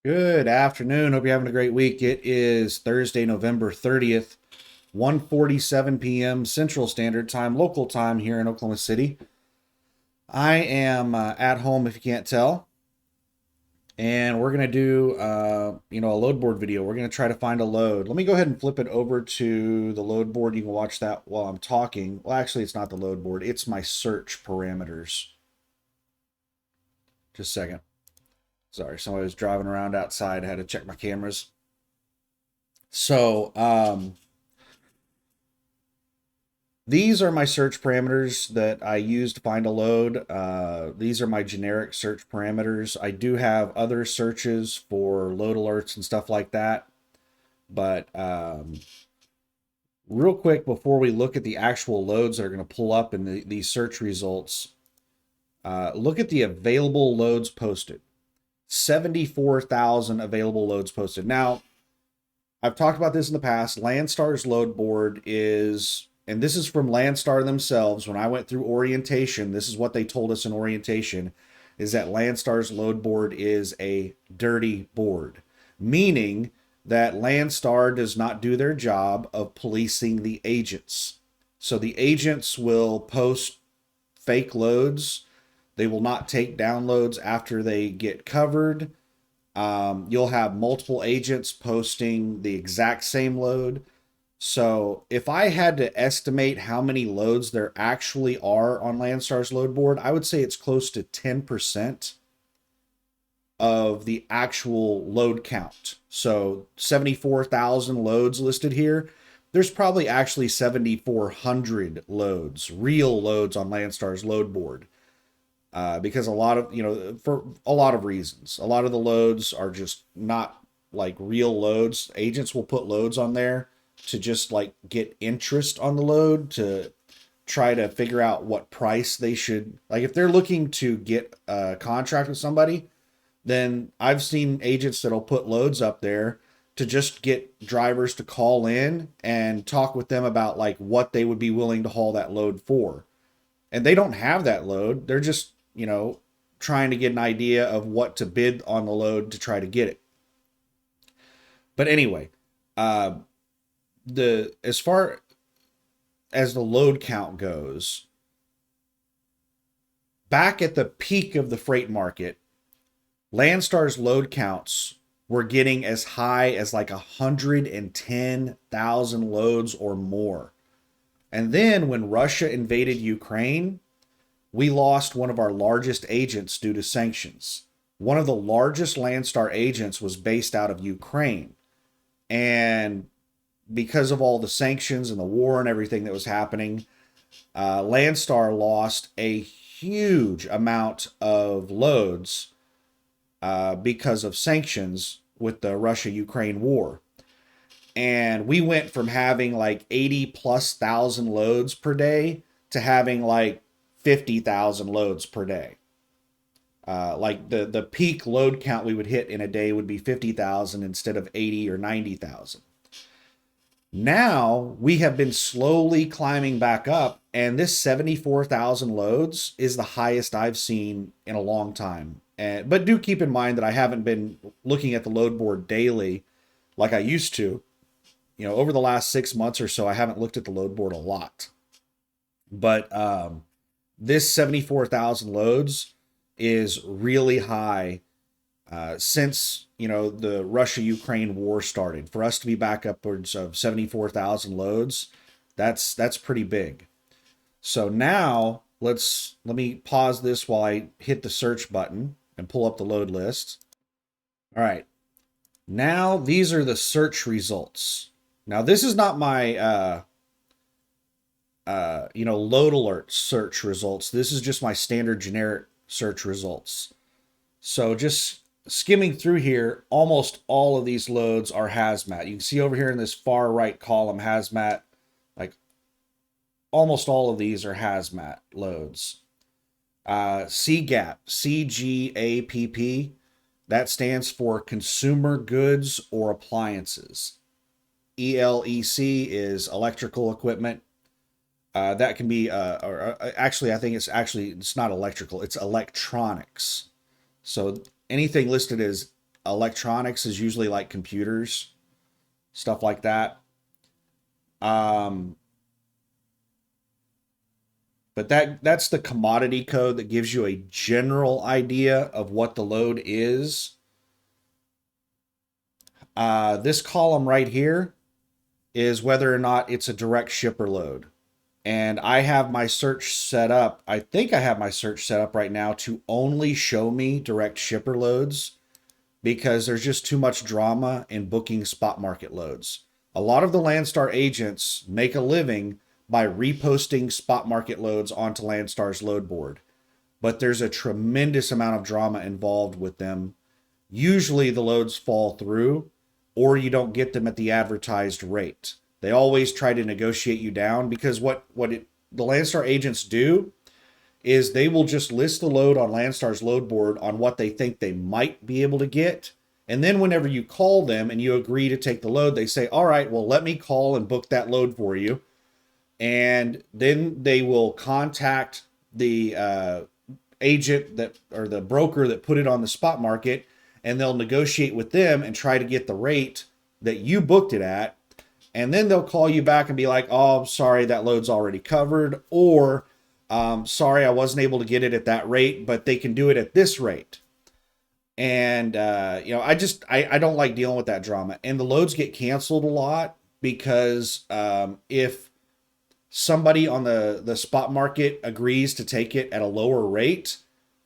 Good afternoon. Hope you're having a great week. It is Thursday, November 30th, 1:47 p.m. Central Standard Time, local time here in Oklahoma City. I am at home if you can't tell, and we're going to do a load board video. We're going to try to find a load. Let me go ahead and flip it over to the load board. You can watch that while I'm talking. Well, actually, it's not the load board. It's my search parameters. Just a second. Sorry, somebody was driving around outside. I had to check my cameras. So, these are my search parameters that I use to find a load. These are my generic search parameters. I do have other searches for load alerts and stuff like that. But real quick, before we look at the actual loads that are going to pull up in these search results, look at the available loads posted. 74,000 available loads posted. Now, I've talked about this in the past. Landstar's load board is, and this is from Landstar themselves. When I went through orientation, this is what they told us in orientation, is that Landstar's load board is a dirty board, meaning that Landstar does not do their job of policing the agents. So the agents will post fake loads. They will not take downloads after they get covered. You'll have multiple agents posting the exact same load. So if I had to estimate how many loads there actually are on Landstar's load board, I would say it's close to 10% of the actual load count. So 74,000 loads listed here. There's probably actually 7,400 loads, real loads on Landstar's load board. Because a lot of, for a lot of reasons, a lot of the loads are just not like real loads. Agents will put loads on there to just like get interest on the load to try to figure out what price they should, like if they're looking to get a contract with somebody, then I've seen agents that'll put loads up there to just get drivers to call in and talk with them about like what they would be willing to haul that load for. And they don't have that load. They're just, trying to get an idea of what to bid on the load to try to get it. But anyway, uh, the as far as the load count goes, back at the peak of the freight market, Landstar's load counts were getting as high as like 110,000 loads or more. And then when Russia invaded Ukraine, we lost one of our largest agents due to sanctions. One of the largest Landstar agents was based out of Ukraine. And because of all the sanctions and the war and everything that was happening, Landstar lost a huge amount of loads because of sanctions with the Russia-Ukraine war. And we went from having like 80 plus thousand loads per day to having like 50,000 loads per day. Like the peak load count we would hit in a day would be 50,000 instead of 80 or 90,000. Now we have been slowly climbing back up, and this 74,000 loads is the highest I've seen in a long time. But do keep in mind that I haven't been looking at the load board daily like I used to. Over the last 6 months or so, I haven't looked at the load board a lot. But this 74,000 loads is really high since the Russia-Ukraine war started. For us to be back upwards of 74,000 loads, that's pretty big. So now let me pause this while I hit the search button and pull up the load list. All right. Now these are the search results. Now this is not my load alert search results. This is just my standard generic search results. So just skimming through here, almost all of these loads are hazmat. You can see over here in this far right column, hazmat, like almost all of these are hazmat loads. CGAP, CGAPP, that stands for consumer goods or appliances. ELEC is electrical equipment. That can be, actually, I think it's not electrical, it's electronics. So anything listed as electronics is usually like computers, stuff like that. Um, but that's the commodity code that gives you a general idea of what the load is. This column right here is whether or not it's a direct shipper load. And I have my search set up. I think I have my search set up right now to only show me direct shipper loads because there's just too much drama in booking spot market loads. A lot of the Landstar agents make a living by reposting spot market loads onto Landstar's load board, but there's a tremendous amount of drama involved with them. Usually the loads fall through or you don't get them at the advertised rate. They always try to negotiate you down because the Landstar agents do is they will just list the load on Landstar's load board on what they think they might be able to get. And then whenever you call them and you agree to take the load, they say, all right, well, let me call and book that load for you. And then they will contact the agent that or the broker that put it on the spot market, and they'll negotiate with them and try to get the rate that you booked it at. And then they'll call you back and be like, oh, sorry, that load's already covered. Or, sorry, I wasn't able to get it at that rate, but they can do it at this rate. And, I don't like dealing with that drama. And the loads get canceled a lot because if somebody on the spot market agrees to take it at a lower rate,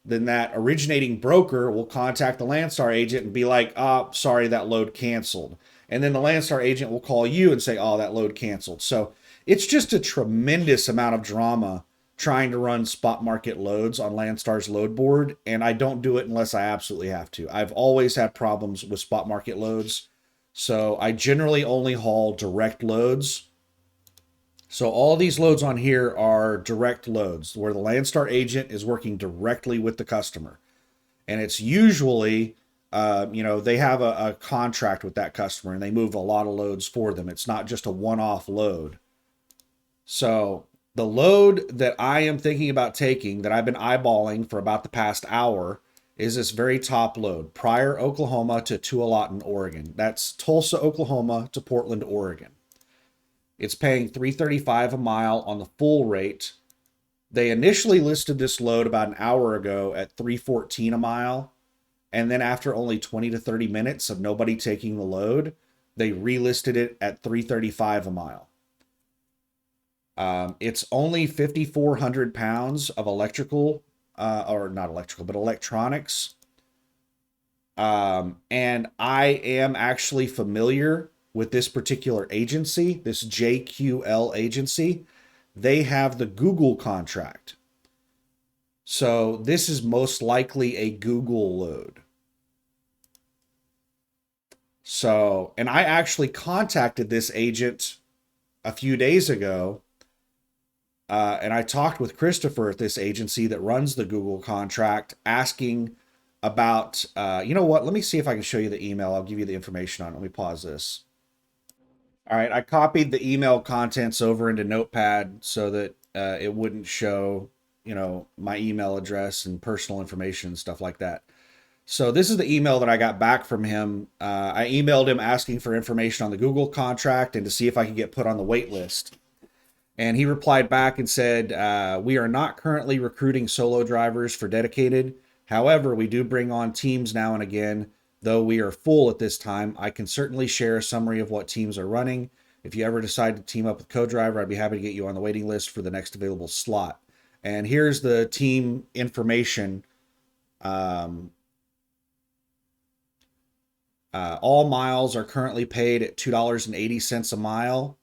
then that originating broker will contact the Landstar agent and be like, oh, sorry, that load canceled. And then the Landstar agent will call you and say, oh, that load canceled. So it's just a tremendous amount of drama trying to run spot market loads on Landstar's load board. And I don't do it unless I absolutely have to. I've always had problems with spot market loads. So I generally only haul direct loads. So all these loads on here are direct loads where the Landstar agent is working directly with the customer. And it's usually... they have a contract with that customer and they move a lot of loads for them. It's not just a one-off load. So the load that I am thinking about taking that I've been eyeballing for about the past hour is this very top load, Pryor, Oklahoma to Tualatin, Oregon. That's Tulsa, Oklahoma to Portland, Oregon. It's paying $3.35 a mile on the full rate. They initially listed this load about an hour ago at $3.14 a mile. And then after only 20 to 30 minutes of nobody taking the load, they relisted it at $3.35 a mile. It's only 5,400 pounds of electrical, or not electrical, but electronics. And I am actually familiar with this particular agency, this JQL agency. They have the Google contract. So this is most likely a Google load. So, and I actually contacted this agent a few days ago, and I talked with Christopher at this agency that runs the Google contract, asking about, you know what, let me see if I can show you the email. I'll give you the information on it. Let me pause this. All right, I copied the email contents over into Notepad so that it wouldn't show, my email address and personal information and stuff like that. So this is the email that I got back from him. I emailed him asking for information on the Google contract and to see if I could get put on the wait list. And he replied back and said, we are not currently recruiting solo drivers for dedicated. However, we do bring on teams now and again. Though we are full at this time, I can certainly share a summary of what teams are running. If you ever decide to team up with co-driver, I'd be happy to get you on the waiting list for the next available slot. And here's the team information. All miles are currently paid at $2.80 a mile,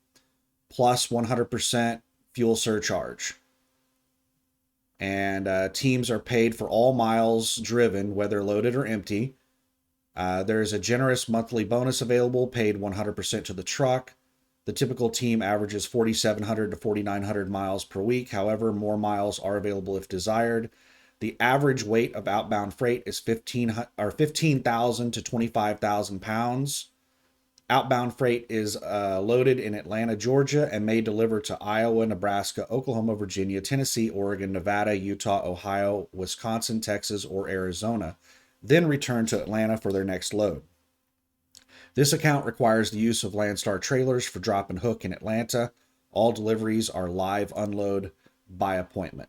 plus 100% fuel surcharge. And teams are paid for all miles driven, whether loaded or empty. There's a generous monthly bonus available, paid 100% to the truck. The typical team averages 4,700 to 4,900 miles per week. However, more miles are available if desired. The average weight of outbound freight is 15,000 to 25,000 pounds. Outbound freight is loaded in Atlanta, Georgia, and may deliver to Iowa, Nebraska, Oklahoma, Virginia, Tennessee, Oregon, Nevada, Utah, Ohio, Wisconsin, Texas, or Arizona. then return to Atlanta for their next load. This account requires the use of Landstar trailers for drop and hook in Atlanta. All deliveries are live unload by appointment.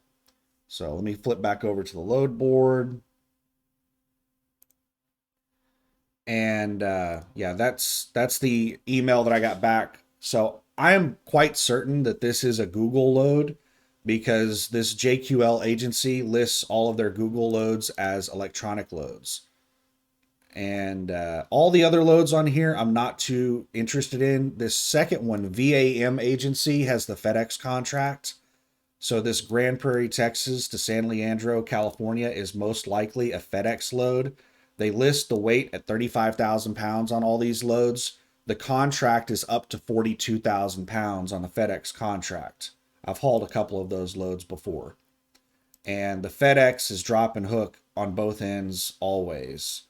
So let me flip back over to the load board. And yeah, that's the email that I got back. So I am quite certain that this is a Google load because this JQL agency lists all of their Google loads as electronic loads. And all the other loads on here, I'm not too interested in. This second one, VAM agency, has the FedEx contract. So this Grand Prairie, Texas to San Leandro, California is most likely a FedEx load. They list the weight at 35,000 pounds on all these loads. The contract is up to 42,000 pounds on the FedEx contract. I've hauled a couple of those loads before. And the FedEx is drop and hook on both ends always.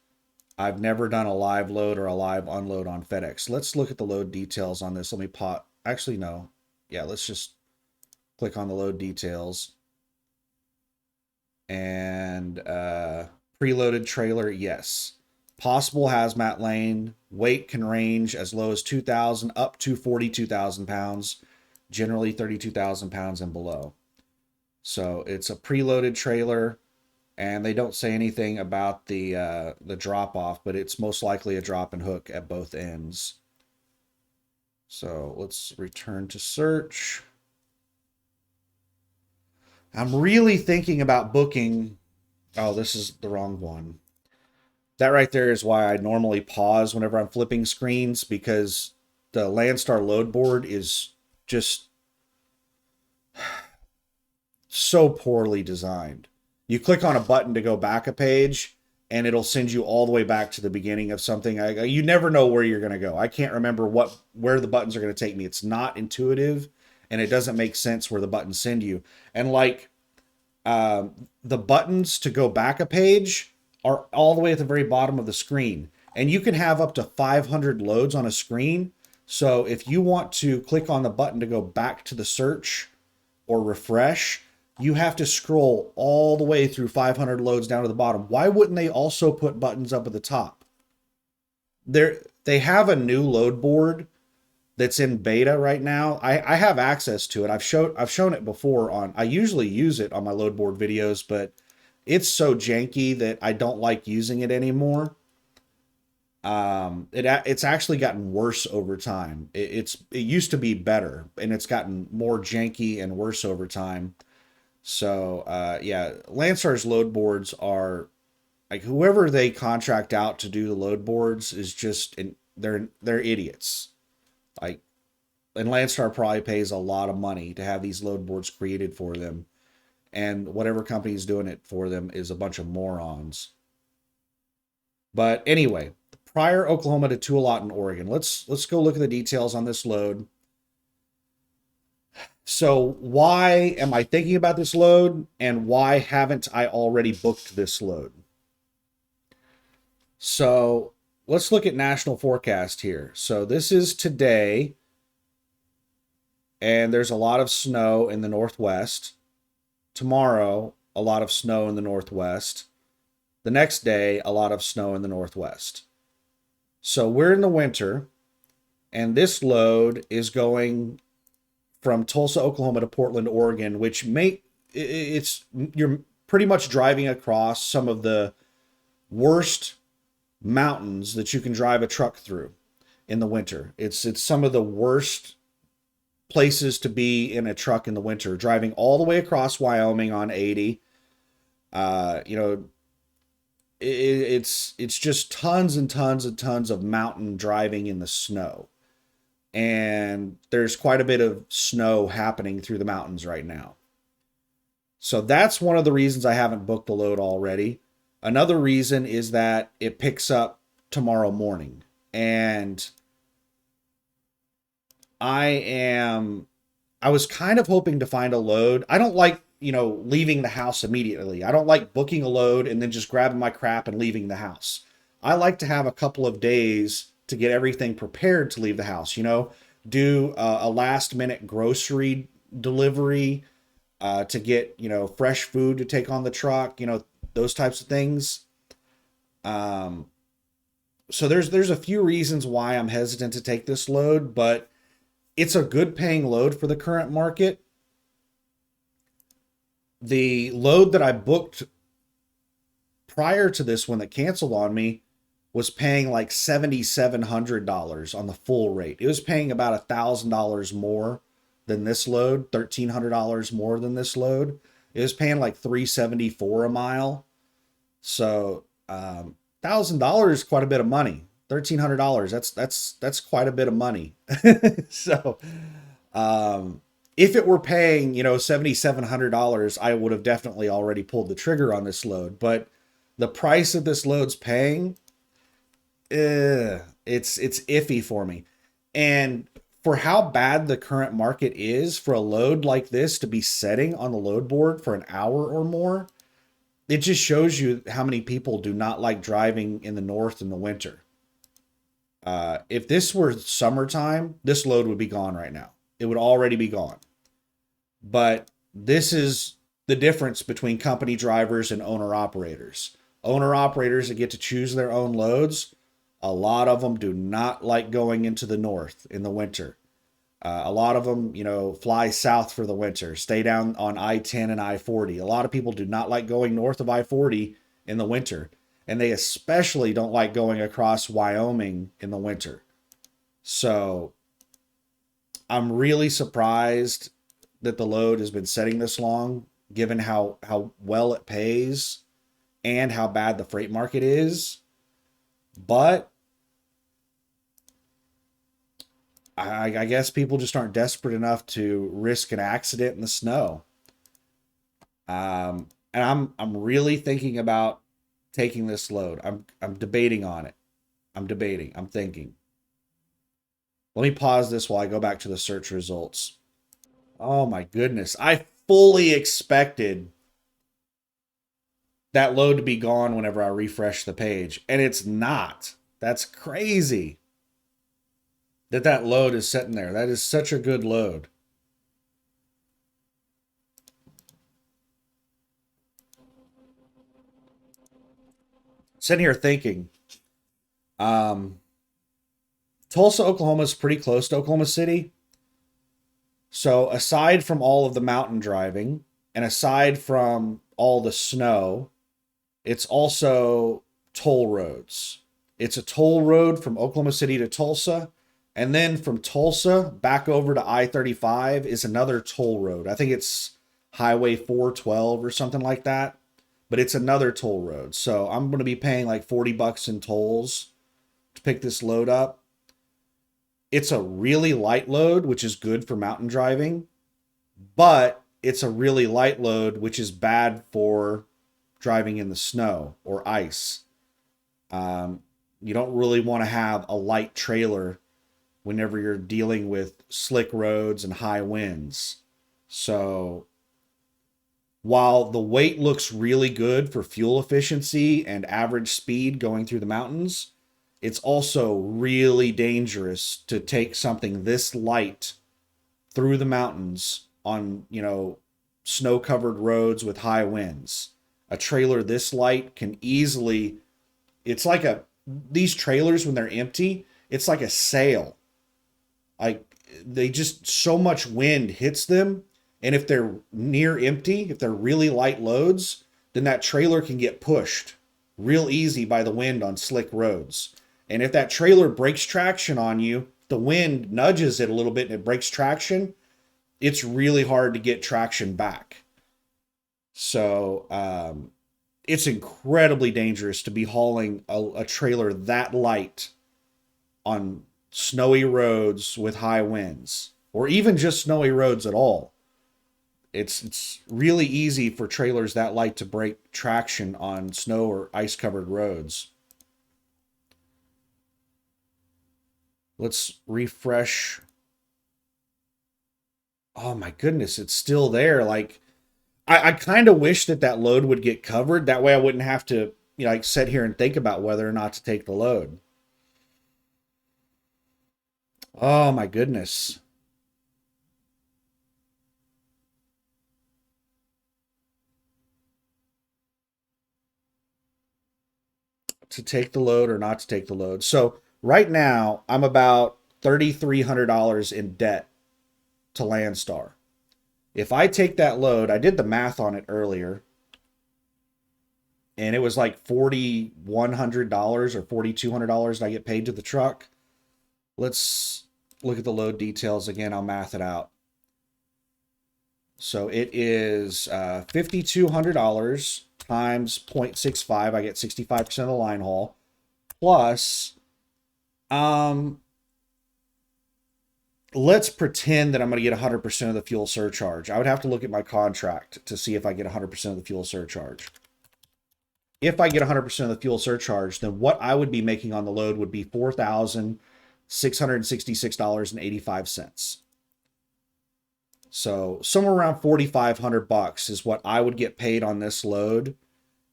I've never done a live load or a live unload on FedEx. Let's look at the load details on this. Let me pop. Actually, no. Yeah, let's just click on the load details. And preloaded trailer, yes. Possible hazmat lane. Weight can range as low as 2,000 up to 42,000 pounds. Generally 32,000 pounds and below. So it's a preloaded trailer. And they don't say anything about the drop off, but it's most likely a drop and hook at both ends. So let's return to search. I'm really thinking about booking. Oh, this is the wrong one. That right there is why I normally pause whenever I'm flipping screens, because the Landstar load board is just so poorly designed. You click on a button to go back a page, and it'll send you all the way back to the beginning of something. You never know where you're going to go. I can't remember where the buttons are going to take me. It's not intuitive, and it doesn't make sense where the buttons send you. And like the buttons to go back a page are all the way at the very bottom of the screen. And you can have up to 500 loads on a screen. So if you want to click on the button to go back to the search or refresh, you have to scroll all the way through 500 loads down to the bottom. Why wouldn't they also put buttons up at the top? They have a new load board that's in beta right now. I have access to it. I've shown it before on. I usually use it on my load board videos, but it's so janky that I don't like using it anymore. It's actually gotten worse over time. It used to be better, and it's gotten more janky and worse over time. So yeah, Landstar's load boards are like, whoever they contract out to do the load boards is just they're idiots. Like, and Landstar probably pays a lot of money to have these load boards created for them, and whatever company is doing it for them is a bunch of morons. But anyway, Pryor, Oklahoma to Tualatin, Oregon. Let's go look at the details on this load. So why am I thinking about this load, and why haven't I already booked this load? So let's look at national forecast here. So this is today, and there's a lot of snow in the Northwest. Tomorrow, a lot of snow in the Northwest. The next day, a lot of snow in the Northwest. So we're in the winter, and this load is going from Tulsa, Oklahoma to Portland, Oregon, which you're pretty much driving across some of the worst mountains that you can drive a truck through in the winter. It's some of the worst places to be in a truck in the winter, driving all the way across Wyoming on 80. It's just tons and tons and tons of mountain driving in the snow. And there's quite a bit of snow happening through the mountains right now. So that's one of the reasons I haven't booked the load already. Another reason is that it picks up tomorrow morning. And I was kind of hoping to find a load. I don't like, leaving the house immediately. I don't like booking a load and then just grabbing my crap and leaving the house. I like to have a couple of days to get everything prepared to leave the house, do a last minute grocery delivery, to get, fresh food to take on the truck, those types of things. Um, so there's a few reasons why I'm hesitant to take this load, but it's a good paying load for the current market. The load that I booked prior to this one that canceled on me was paying like $7,700 on the full rate. It was paying about $1,000 more than this load, $1,300 more than this load. It was paying like $374 a mile. So $1,000 is quite a bit of money. $1,300. That's quite a bit of money. So if it were paying, $7,700, I would have definitely already pulled the trigger on this load. But the price that this load's paying, it's iffy for me. And for how bad the current market is, for a load like this to be setting on the load board for an hour or more, it just shows you how many people do not like driving in the north in the winter. If this were summertime, this load would be gone right now. It would already be gone. But this is the difference between company drivers and owner operators. Owner operators that get to choose their own loads, a lot of them do not like going into the north in the winter. A lot of them, fly south for the winter, stay down on I-10 and I-40. A lot of people do not like going north of I-40 in the winter. And they especially don't like going across Wyoming in the winter. So I'm really surprised that the load has been setting this long, given how well it pays and how bad the freight market is. But I guess people just aren't desperate enough to risk an accident in the snow. And I'm really thinking about taking this load. I'm debating on it. I'm debating. I'm thinking. Let me pause this while I go back to the search results. Oh my goodness. I fully expected that load to be gone whenever I refresh the page, and it's not. That's crazy that load is sitting there. That is such a good load. Sitting here thinking, um, Tulsa, Oklahoma is pretty close to Oklahoma City. So aside from all of the mountain driving and aside from all the snow, it's also toll roads. It's a toll road from Oklahoma City to Tulsa. And then from Tulsa back over to I-35 is another toll road. I think it's Highway 412 or something like that. But it's another toll road. So I'm going to be paying like $40 in tolls to pick this load up. It's a really light load, which is good for mountain driving. But it's a really light load, which is bad for driving in the snow or ice. You don't really want to have a light trailer whenever you're dealing with slick roads and high winds. So while the weight looks really good for fuel efficiency and average speed going through the mountains, it's also really dangerous to take something this light through the mountains on, snow-covered roads with high winds. A trailer this light can easily, it's like these trailers when they're empty, it's like a sail. Like they just, so much wind hits them. And if they're near empty, if they're really light loads, then that trailer can get pushed real easy by the wind on slick roads. And if that trailer breaks traction on you, the wind nudges it a little bit and it breaks traction, it's really hard to get traction back. So it's incredibly dangerous to be hauling a trailer that light on snowy roads with high winds, or even just snowy roads at all. It's really easy for trailers that light to break traction on snow or ice covered roads. Let's refresh. Oh my goodness, it's still there. Like I kind of wish that load would get covered. That way I wouldn't have to, like sit here and think about whether or not to take the load. Oh my goodness. to take the load or not to take the load. So right now, I'm about $3,300 in debt to Landstar. If I take that load, I did the math on it earlier, and it was like $4,100 or $4,200 I get paid to the truck. Let's look at the load details again. I'll math it out. So it is $5,200 times 0.65. I get 65% of the line haul. Plus, let's pretend that I'm going to get 100% of the fuel surcharge. I would have to look at my contract to see if I get 100% of the fuel surcharge. If I get 100% of the fuel surcharge, then what I would be making on the load would be $4,666.85. So somewhere around $4,500 is what I would get paid on this load.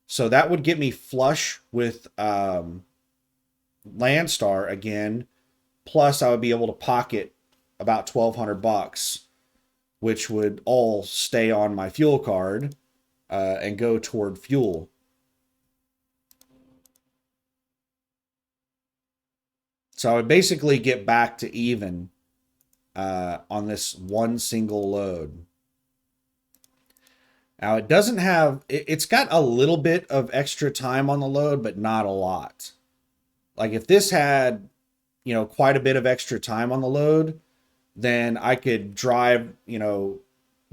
So that would get me flush with Landstar again. Plus, I would be able to pocket about $1,200, which would all stay on my fuel card and go toward fuel. So I would basically get back to even on this one single load. Now it doesn't have, it's got a little bit of extra time on the load, but not a lot. Like if this had, you know, quite a bit of extra time on the load, then I could drive, you know,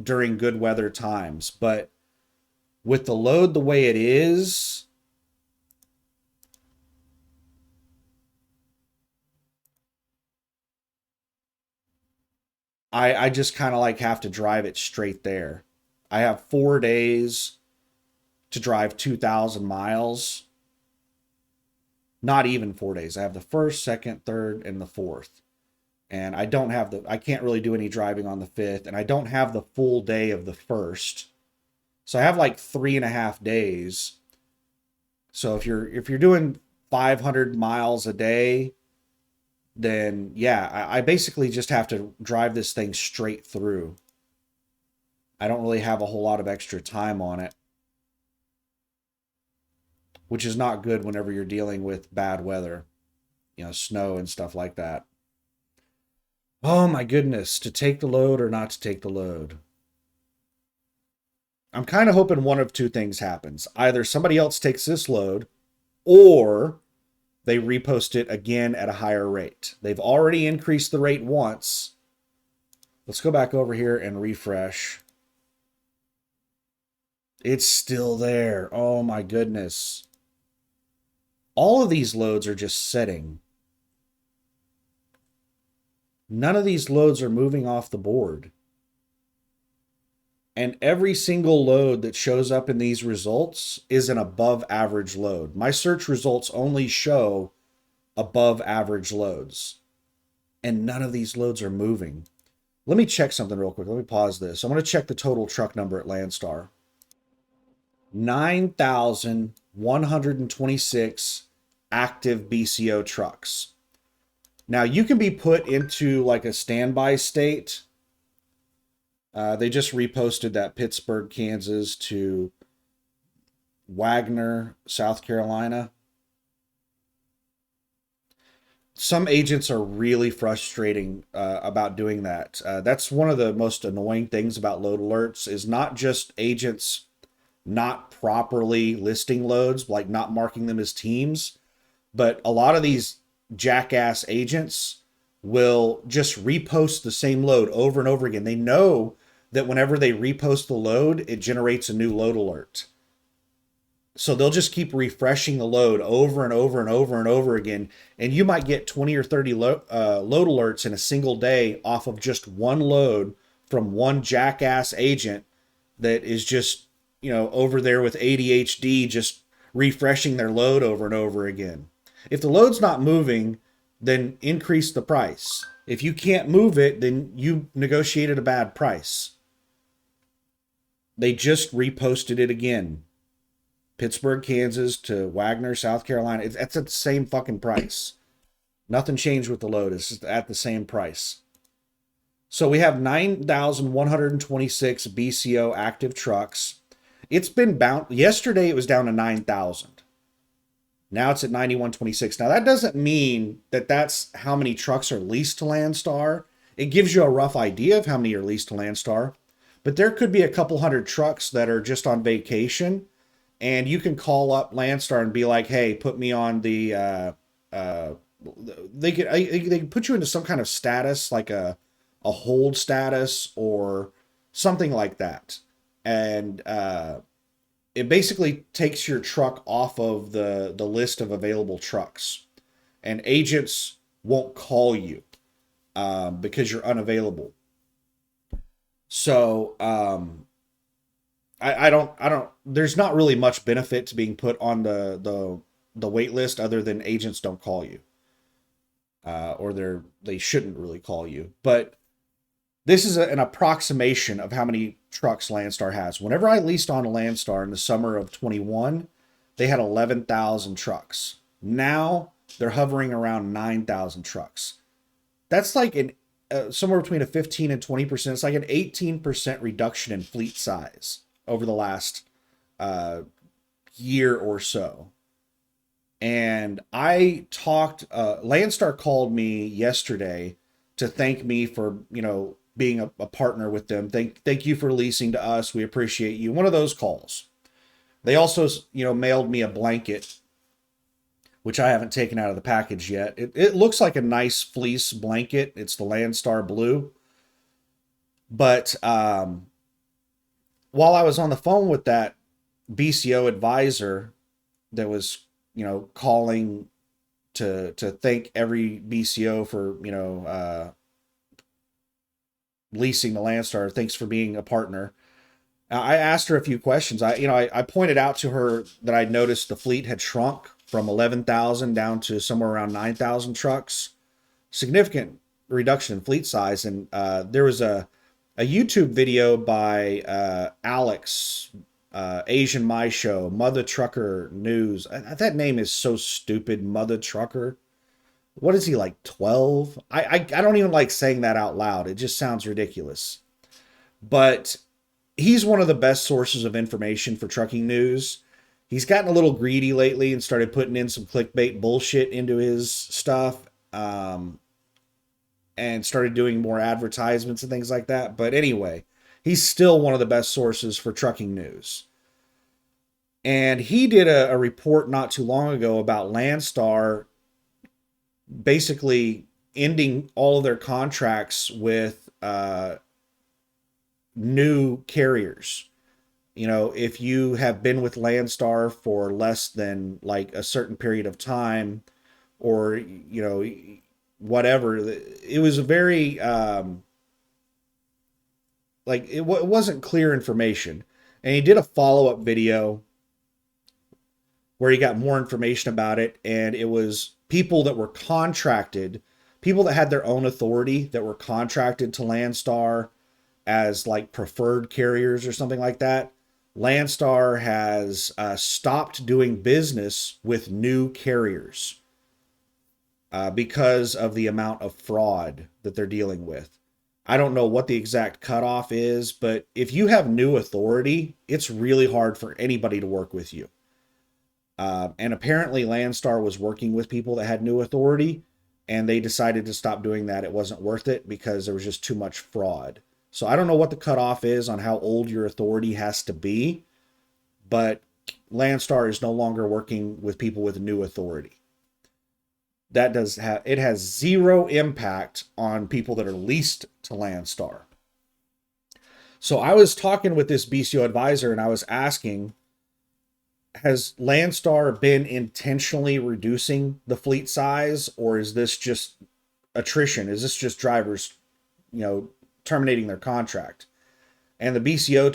during good weather times. But with the load the way it is, I just kind of like have to drive it straight there. I have 4 days to drive 2,000 miles. Not even 4 days. I have the first, second, third, and the fourth. And I don't have I can't really do any driving on the fifth, and I don't have the full day of the first. So I have like 3.5 days. So if you're doing 500 miles a day, then yeah, I basically just have to drive this thing straight through. I don't really have a whole lot of extra time on it, which is not good whenever you're dealing with bad weather, you know, snow and stuff like that. Oh my goodness, to take the load or not to take the load. I'm kind of hoping one of two things happens. Either somebody else takes this load, or they repost it again at a higher rate. They've already increased the rate once. Let's go back over here and refresh. It's still there. Oh my goodness. All of these loads are just setting. None of these loads are moving off the board. And every single load that shows up in these results is an above average load. My search results only show above average loads. And none of these loads are moving. Let me check something real quick. Let me pause this. I'm going to check the total truck number at Landstar. 9,126 active BCO trucks. Now you can be put into like a standby state. They just reposted that Pittsburgh, Kansas to Wagner, South Carolina. Some agents are really frustrating about doing that. That's one of the most annoying things about load alerts is not just agents not properly listing loads, like not marking them as teams, but a lot of these jackass agents will just repost the same load over and over again. They know that whenever they repost the load, it generates a new load alert. So they'll just keep refreshing the load over and over and over and over again. And you might get 20 or 30 load alerts in a single day off of just one load from one jackass agent that is just, you know, over there with ADHD, just refreshing their load over and over again. If the load's not moving, then increase the price. If you can't move it, then you negotiated a bad price. They just reposted it again. Pittsburgh, Kansas to Wagner, South Carolina. That's at the same fucking price. Nothing changed with the load. It's just at the same price. So we have 9,126 BCO active trucks. It's been yesterday it was down to 9,000. Now it's at 9126. Now that doesn't mean that that's how many trucks are leased to Landstar. It gives you a rough idea of how many are leased to Landstar, but there could be a couple hundred trucks that are just on vacation, and you can call up Landstar and be like, "Hey, put me on the." Uh, they could put you into some kind of status, like a hold status or something like that, and it basically takes your truck off of the list of available trucks, and agents won't call you because you're unavailable. So I don't. There's not really much benefit to being put on the wait list other than agents don't call you, or they shouldn't really call you. But this is an approximation of how many trucks Landstar has. Whenever I leased on a Landstar in the summer of 21, they had 11,000 trucks. Now they're hovering around 9,000 trucks. That's like somewhere between a 15 and 20%. It's like an 18% reduction in fleet size over the last uh, year or so. And Landstar called me yesterday to thank me for, being a partner with them. Thank you for leasing to us. We appreciate you. One of those calls. They also, mailed me a blanket, which I haven't taken out of the package yet. It looks like a nice fleece blanket. It's the Landstar blue. But while I was on the phone with that BCO advisor that was, calling to thank every BCO for, leasing the Landstar. Thanks for being a partner. I asked her a few questions. I pointed out to her that I noticed the fleet had shrunk from 11,000 down to somewhere around 9,000 trucks. Significant reduction in fleet size. And there was a YouTube video by Alex, Asian My Show, Mother Trucker News. That name is so stupid, Mother Trucker. What is he, like 12? I don't even like saying that out loud. It just sounds ridiculous. But he's one of the best sources of information for trucking news. He's gotten a little greedy lately and started putting in some clickbait bullshit into his stuff, and started doing more advertisements and things like that. But anyway, he's still one of the best sources for trucking news. And he did a report not too long ago about Landstar basically ending all of their contracts with new carriers. If you have been with Landstar for less than like a certain period of time, or whatever, it was a very like it wasn't clear information. And he did a follow-up video where he got more information about it, and it was people that were contracted, people that had their own authority that were contracted to Landstar as like preferred carriers or something like that. Landstar has stopped doing business with new carriers because of the amount of fraud that they're dealing with. I don't know what the exact cutoff is, but if you have new authority, it's really hard for anybody to work with you. And apparently Landstar was working with people that had new authority, and they decided to stop doing that. It wasn't worth it because there was just too much fraud. So I don't know what the cutoff is on how old your authority has to be, but Landstar is no longer working with people with new authority. It has zero impact on people that are leased to Landstar. So I was talking with this BCO advisor and I was asking, has Landstar been intentionally reducing the fleet size, or is this just attrition? Is this just drivers, terminating their contract? And the BCO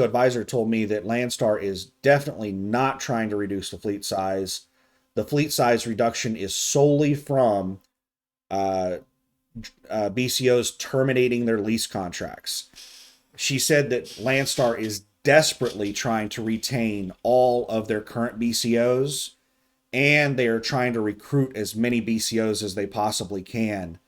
advisor told me that Landstar is definitely not trying to reduce the fleet size. The fleet size reduction is solely from BCOs terminating their lease contracts. She said that Landstar is desperately trying to retain all of their current BCOs, and they are trying to recruit as many BCOs as they possibly can.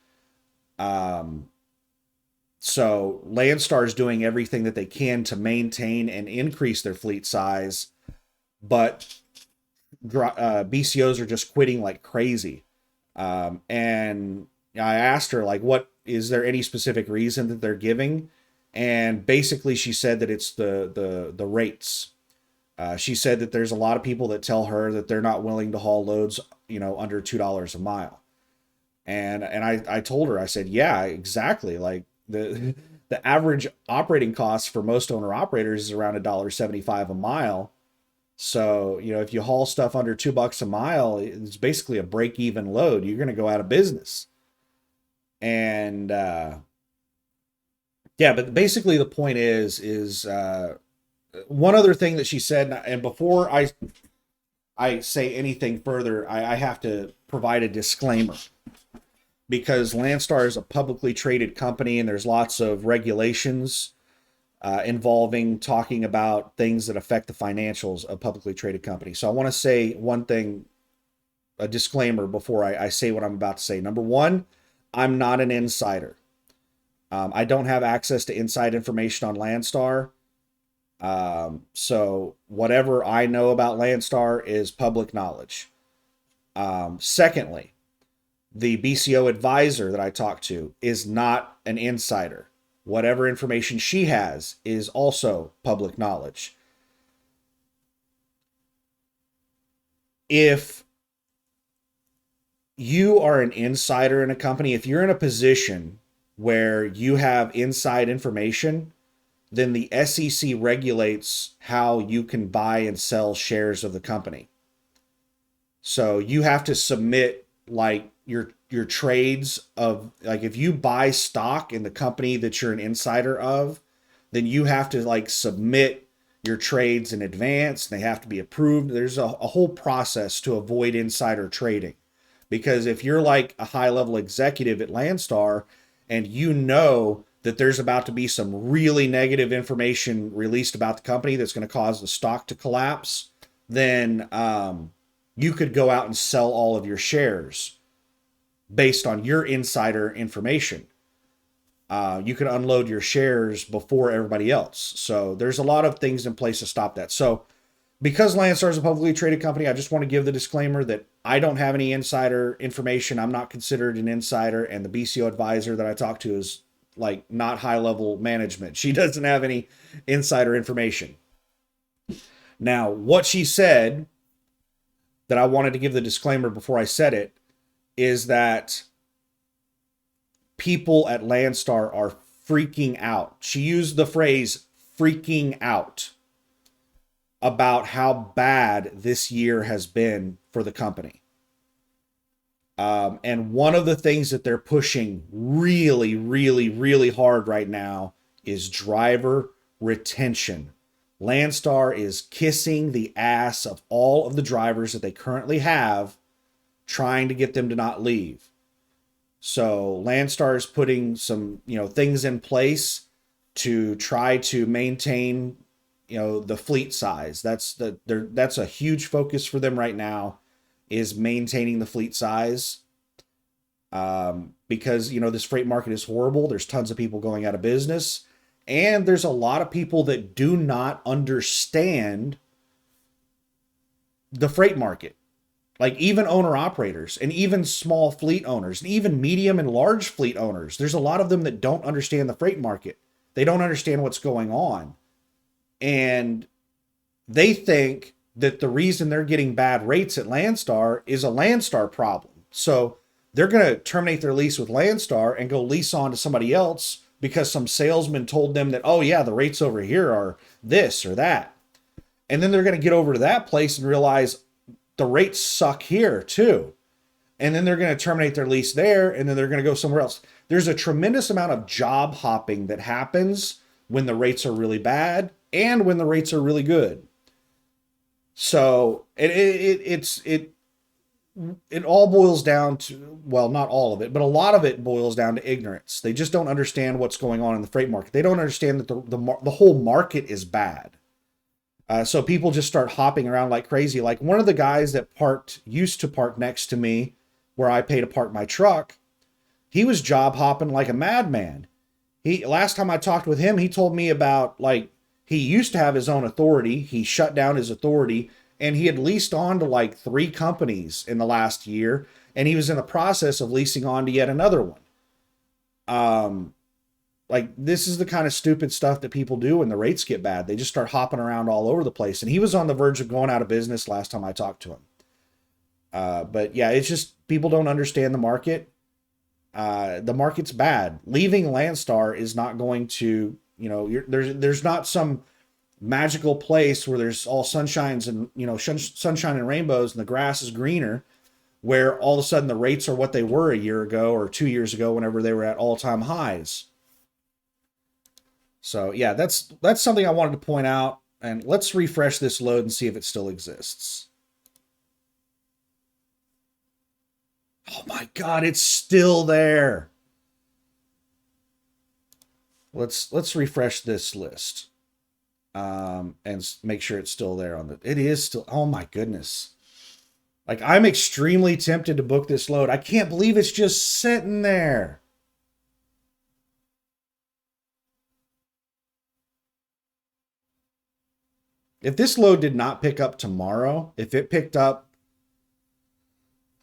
So Landstar is doing everything that they can to maintain and increase their fleet size, but BCOs are just quitting like crazy. And I asked her, like, what is there any specific reason that they're giving? And basically she said that it's the rates. She said that there's a lot of people that tell her that they're not willing to haul loads, under $2 a mile. And I told her, I said, yeah, exactly. Like the average operating cost for most owner operators is around $1.75 a mile. So, if you haul stuff under $2 a mile, it's basically a break even load. You're going to go out of business. And, yeah, but basically the point is one other thing that she said, and before I say anything further, I have to provide a disclaimer, because Landstar is a publicly traded company and there's lots of regulations involving talking about things that affect the financials of publicly traded companies. So I want to say one thing, a disclaimer before I say what I'm about to say. Number one, I'm not an insider. I don't have access to inside information on Landstar. So whatever I know about Landstar is public knowledge. Secondly, the BCO advisor that I talked to is not an insider. Whatever information she has is also public knowledge. If you are an insider in a company, if you're in a position where you have inside information, then the SEC regulates how you can buy and sell shares of the company. So you have to submit like your trades of, like, if you buy stock in the company that you're an insider of, then you have to like submit your trades in advance. They have to be approved. There's a whole process to avoid insider trading. Because if you're like a high level executive at Landstar and that there's about to be some really negative information released about the company that's going to cause the stock to collapse, then you could go out and sell all of your shares based on your insider information. You can unload your shares before everybody else. So there's a lot of things in place to stop that. So because Landstar is a publicly traded company, I just want to give the disclaimer that I don't have any insider information. I'm not considered an insider, and the BCO advisor that I talked to is like not high level management. She doesn't have any insider information. Now, what she said that I wanted to give the disclaimer before I said it is that people at Landstar are freaking out. She used the phrase freaking out about how bad this year has been for the company. And one of the things that they're pushing really, really, really hard right now is driver retention. Landstar is kissing the ass of all of the drivers that they currently have, trying to get them to not leave. So Landstar is putting some, things in place to try to maintain, the fleet size. That's a huge focus for them right now, is maintaining the fleet size. Because, this freight market is horrible. There's tons of people going out of business, and there's a lot of people that do not understand the freight market. Like even owner operators and even small fleet owners and even medium and large fleet owners. There's a lot of them that don't understand the freight market. They don't understand what's going on. And they think that the reason they're getting bad rates at Landstar is a Landstar problem. So they're going to terminate their lease with Landstar and go lease on to somebody else because some salesman told them that, oh yeah, the rates over here are this or that. And then they're going to get over to that place and realize the rates suck here too. And then they're going to terminate their lease there, and then they're going to go somewhere else. There's a tremendous amount of job hopping that happens when the rates are really bad and when the rates are really good. So it all boils down to, well, not all of it, but a lot of it boils down to ignorance. They just don't understand what's going on in the freight market. They don't understand that the whole market is bad. So people just start hopping around like crazy. Like one of the guys that used to park next to me where I pay to park my truck, he was job hopping like a madman. Last time I talked with him, he told me about, like, he used to have his own authority. He shut down his authority and he had leased on to like 3 companies in the last year, and he was in the process of leasing on to yet another one. Um, like this is the kind of stupid stuff that people do when the rates get bad. They just start hopping around all over the place, and he was on the verge of going out of business last time I talked to him. But yeah, it's just people don't understand the market. The market's bad. Leaving Landstar is not going to, there's not some magical place where there's all sunshines and sunshine and rainbows and the grass is greener, where all of a sudden the rates are what they were a year ago or 2 years ago whenever they were at all-time highs. So yeah, that's something I wanted to point out. And let's refresh this load and see if it still exists. Oh my God, it's still there. Let's refresh this list. And make sure it's still there on the, it is still, oh my goodness. Like I'm extremely tempted to book this load. I can't believe it's just sitting there. If this load did not pick up tomorrow, if it picked up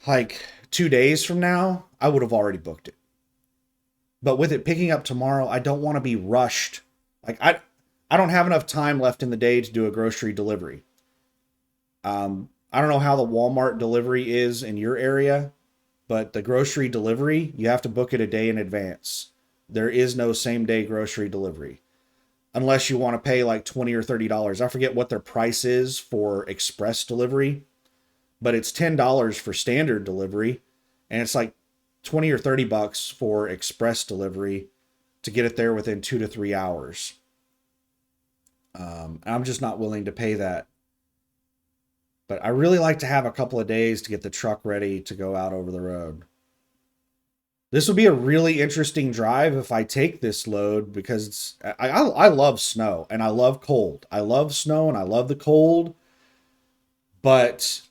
like 2 days from now, I would have already booked it. But with it picking up tomorrow, I don't want to be rushed. Like I don't have enough time left in the day to do a grocery delivery. I don't know how the Walmart delivery is in your area, but the grocery delivery, you have to book it a day in advance. There is no same day grocery delivery unless you want to pay like $20 or $30. I forget what their price is for express delivery, but it's $10 for standard delivery, and it's like 20 or 30 bucks for express delivery to get it there within 2 to 3 hours. I'm just not willing to pay that. But I really like to have a couple of days to get the truck ready to go out over the road. This will be a really interesting drive if I take this load because I love snow and I love cold. I love snow and I love the cold. But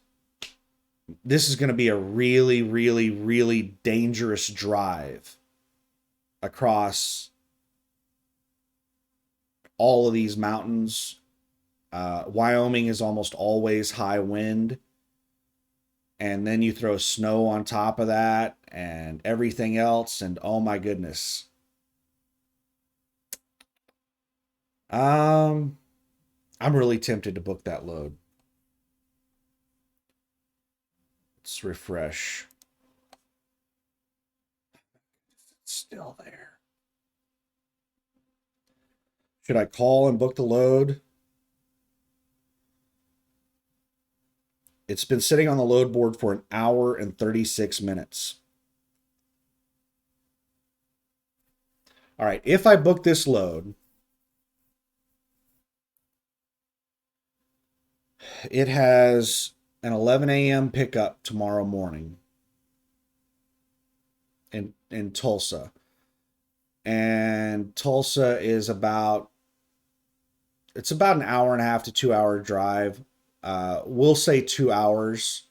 this is going to be a really, really, really dangerous drive across all of these mountains. Wyoming is almost always high wind. And then you throw snow on top of that and everything else. And oh my goodness. I'm really tempted to book that load. Let's refresh. It's still there. Should I call and book the load? It's been sitting on the load board for an hour and 36 minutes. All right, if I book this load, it has an 11 a.m. pickup tomorrow morning in Tulsa. And Tulsa is it's about an hour and a half to 2 hour drive. We'll say 2 hours.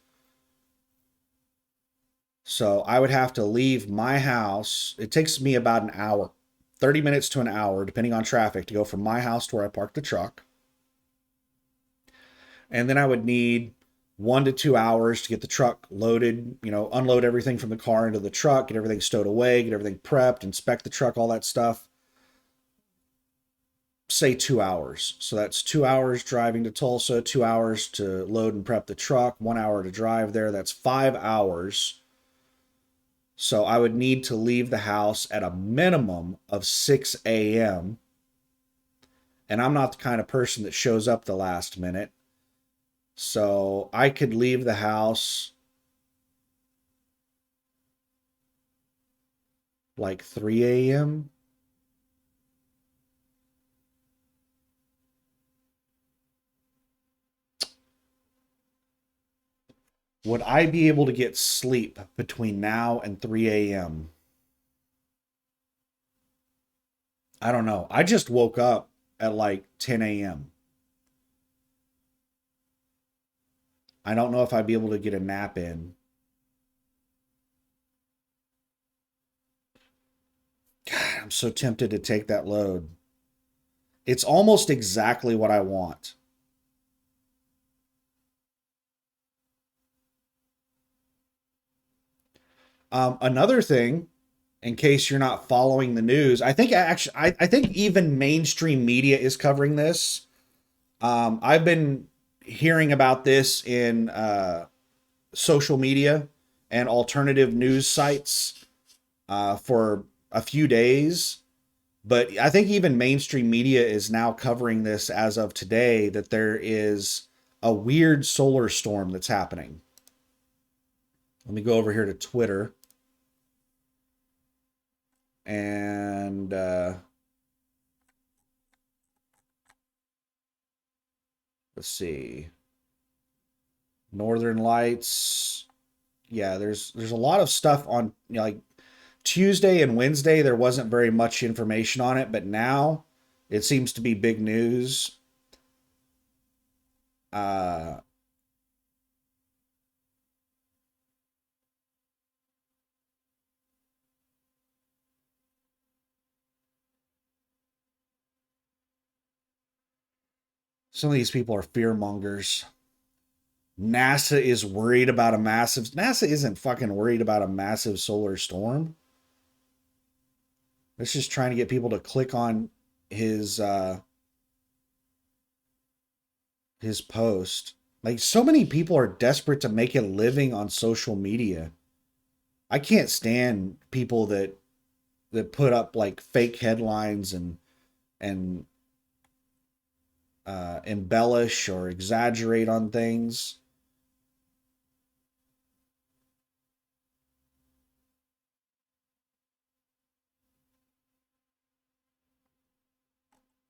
So I would have to leave my house. It takes me about an hour, 30 minutes to an hour, depending on traffic, to go from my house to where I park the truck. And then I would need 1 to 2 hours to get the truck loaded, unload everything from the car into the truck, get everything stowed away, get everything prepped, inspect the truck, all that stuff. Say 2 hours. So that's 2 hours driving to Tulsa, 2 hours to load and prep the truck, 1 hour to drive there. That's 5 hours. So I would need to leave the house at a minimum of 6 a.m. And I'm not the kind of person that shows up the last minute. So I could leave the house like 3 a.m. Would I be able to get sleep between now and 3 a.m.? I don't know. I just woke up at like 10 a.m. I don't know if I'd be able to get a nap in. God, I'm so tempted to take that load. It's almost exactly what I want. Another thing, in case you're not following the news, I think even mainstream media is covering this. I've been hearing about this in social media and alternative news sites for a few days. But I think even mainstream media is now covering this as of today, that there is a weird solar storm that's happening. Let me go over here to Twitter and let's see. Northern Lights. Yeah, there's a lot of stuff on, like Tuesday and Wednesday there wasn't very much information on it, but now it seems to be big news. Uh some of these people are fear mongers. NASA is worried about a massive NASA isn't fucking worried about a massive solar storm. It's just trying to get people to click on his his post. Like, so many people are desperate to make a living on social media. I can't stand people that put up like fake headlines and embellish or exaggerate on things.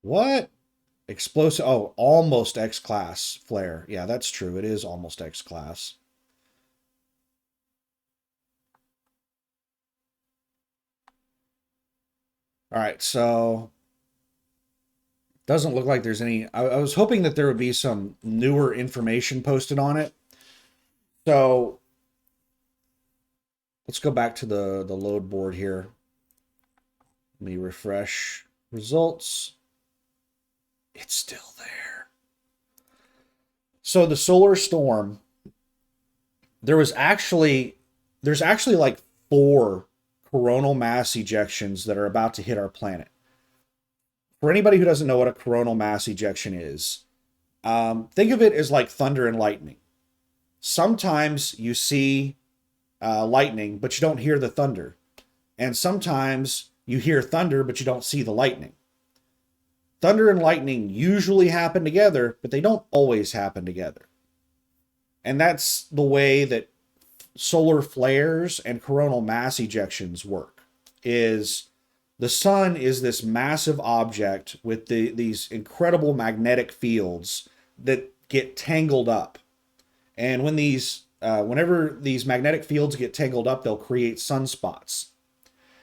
What? Explosive. Oh, almost X class flare. Yeah, that's true. It is almost X class. All right, so doesn't look like there's any. I was hoping that there would be some newer information posted on it. So let's go back to the load board here. Let me refresh results. It's still there. So the solar storm, there was actually there's actually like four coronal mass ejections that are about to hit our planet. For anybody who doesn't know what a coronal mass ejection is, think of it as like thunder and lightning. Sometimes you see lightning, but you don't hear the thunder. And sometimes you hear thunder, but you don't see the lightning. Thunder and lightning usually happen together, but they don't always happen together. And that's the way that solar flares and coronal mass ejections work. Is the sun is this massive object with these incredible magnetic fields that get tangled up. And whenever these magnetic fields get tangled up, they'll create sunspots.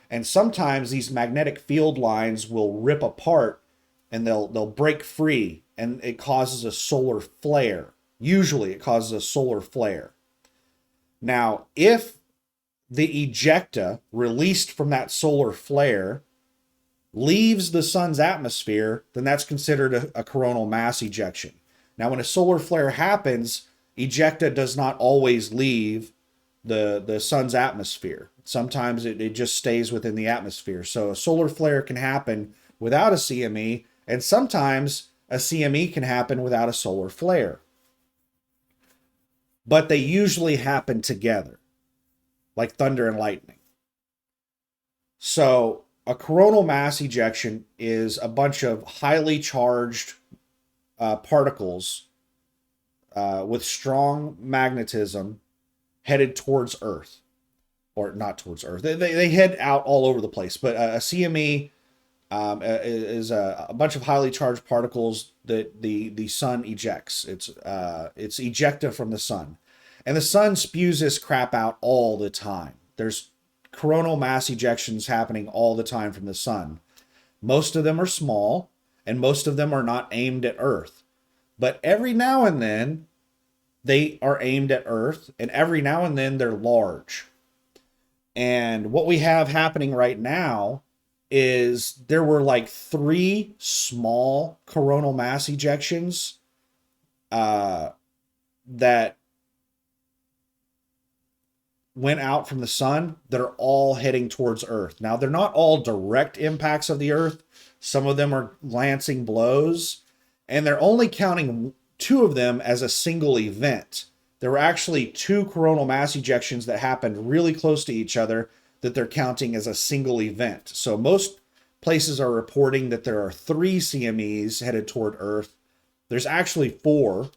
And sometimes these magnetic field lines will rip apart and they'll break free, and it causes a solar flare. Usually it causes a solar flare. Now, if the ejecta released from that solar flare leaves the sun's atmosphere, then that's considered a coronal mass ejection. Now, when a solar flare happens, ejecta does not always leave the sun's atmosphere. Sometimes it just stays within the atmosphere. So a solar flare can happen without a CME, and sometimes a CME can happen without a solar flare. But they usually happen together, like thunder and lightning. So a coronal mass ejection is a bunch of highly charged particles with strong magnetism headed towards Earth, or not towards Earth. They head out all over the place. But a CME is a bunch of highly charged particles that the sun ejects. It's ejecta from the sun, and the sun spews this crap out all the time. There's coronal mass ejections happening all the time from the sun. Most of them are small, and most of them are not aimed at Earth. But every now and then, they are aimed at Earth, and every now and then they're large. And what we have happening right now is there were like three small coronal mass ejections that went out from the sun that are all heading towards Earth. Now, they're not all direct impacts of the Earth. Some of them are glancing blows, and they're only counting two of them as a single event. There were actually two coronal mass ejections that happened really close to each other that they're counting as a single event. So most places are reporting that there are three CMEs headed toward Earth. There's actually four.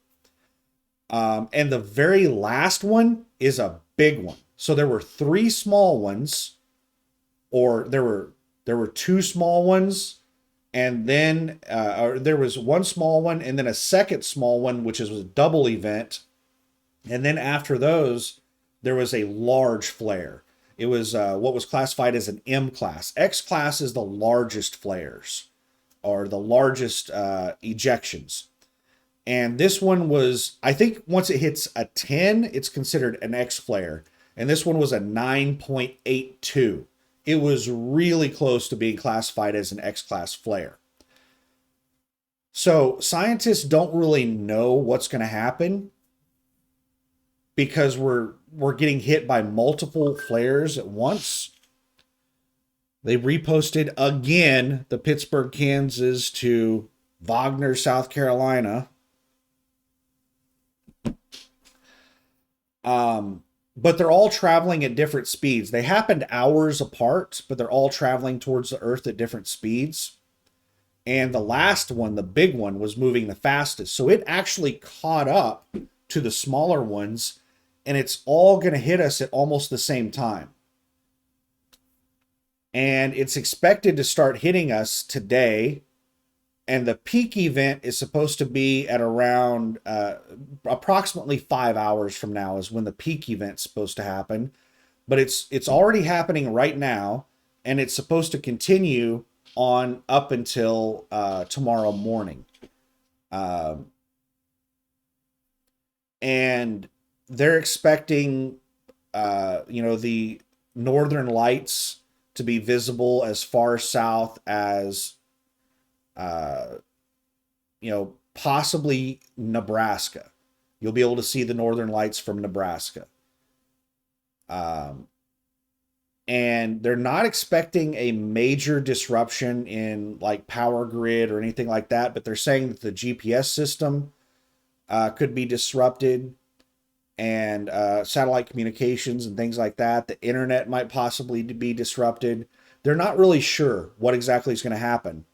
And the very last one is a big one. So there were three small ones, or there were two small ones, and then or there was one small one, and then a second small one, which is a double event. And then after those, there was a large flare. It was what was classified as an M class. X class is the largest flares, or the largest ejections. And this one was, I think once it hits a 10, it's considered an X flare. And this one was a 9.82. It was really close to being classified as an X class flare. So scientists don't really know what's going to happen because we're getting hit by multiple flares at once. They reposted again the Pittsburgh, Kansas to Wagner, South Carolina. But they're all traveling at different speeds. They happened hours apart, but they're all traveling towards the Earth at different speeds. And the last one, the big one, was moving the fastest. So it actually caught up to the smaller ones, and it's all going to hit us at almost the same time. And it's expected to start hitting us today. And the peak event is supposed to be at around approximately 5 hours from now is when the peak event's supposed to happen. But it's already happening right now, and it's supposed to continue on up until tomorrow morning. And they're expecting, the northern lights to be visible as far south as possibly Nebraska. You'll be able to see the northern lights from Nebraska. And they're not expecting a major disruption in like power grid or anything like that, but they're saying that the GPS system could be disrupted, and satellite communications and things like that. The internet might possibly be disrupted. They're not really sure what exactly is going to happen.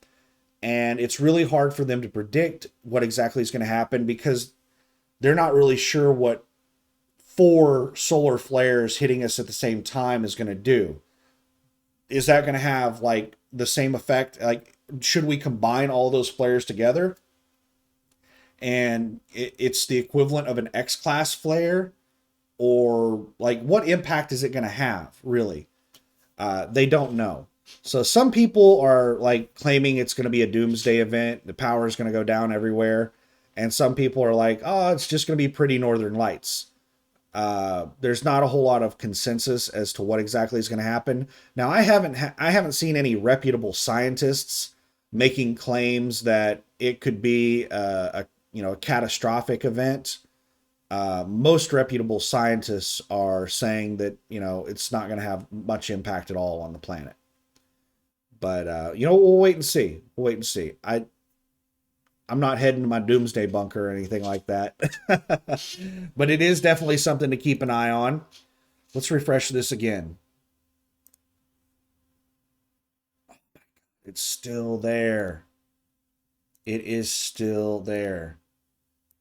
And it's really hard for them to predict what exactly is going to happen because they're not really sure what 4 solar flares hitting us at the same time is going to do. Is that going to have like the same effect? Like, should we combine all those flares together? And it's the equivalent of an X-class flare? Or like, what impact is it going to have, really? They don't know. So some people are like claiming it's going to be a doomsday event. The power is going to go down everywhere. And some people are like, oh, it's just going to be pretty northern lights. There's not a whole lot of consensus as to what exactly is going to happen. Now, I haven't seen any reputable scientists making claims that it could be a catastrophic event. Most reputable scientists are saying that it's not going to have much impact at all on the planet. But we'll wait and see. We'll wait and see. I'm not heading to my doomsday bunker or anything like that. But it is definitely something to keep an eye on. Let's refresh this again. It's still there. It is still there.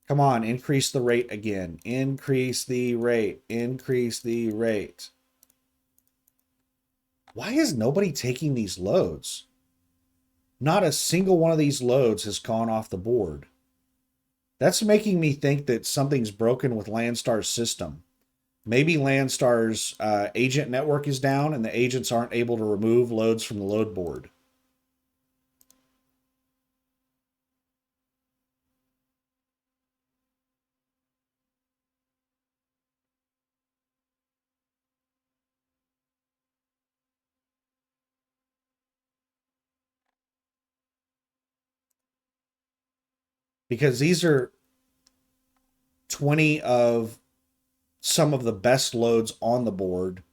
Come on, increase the rate again. Increase the rate. Increase the rate. Why is nobody taking these loads? Not a single one of these loads has gone off the board. That's making me think that something's broken with Landstar's system. Maybe Landstar's agent network is down and the agents aren't able to remove loads from the load board. Because these are 20 of some of the best loads on the board,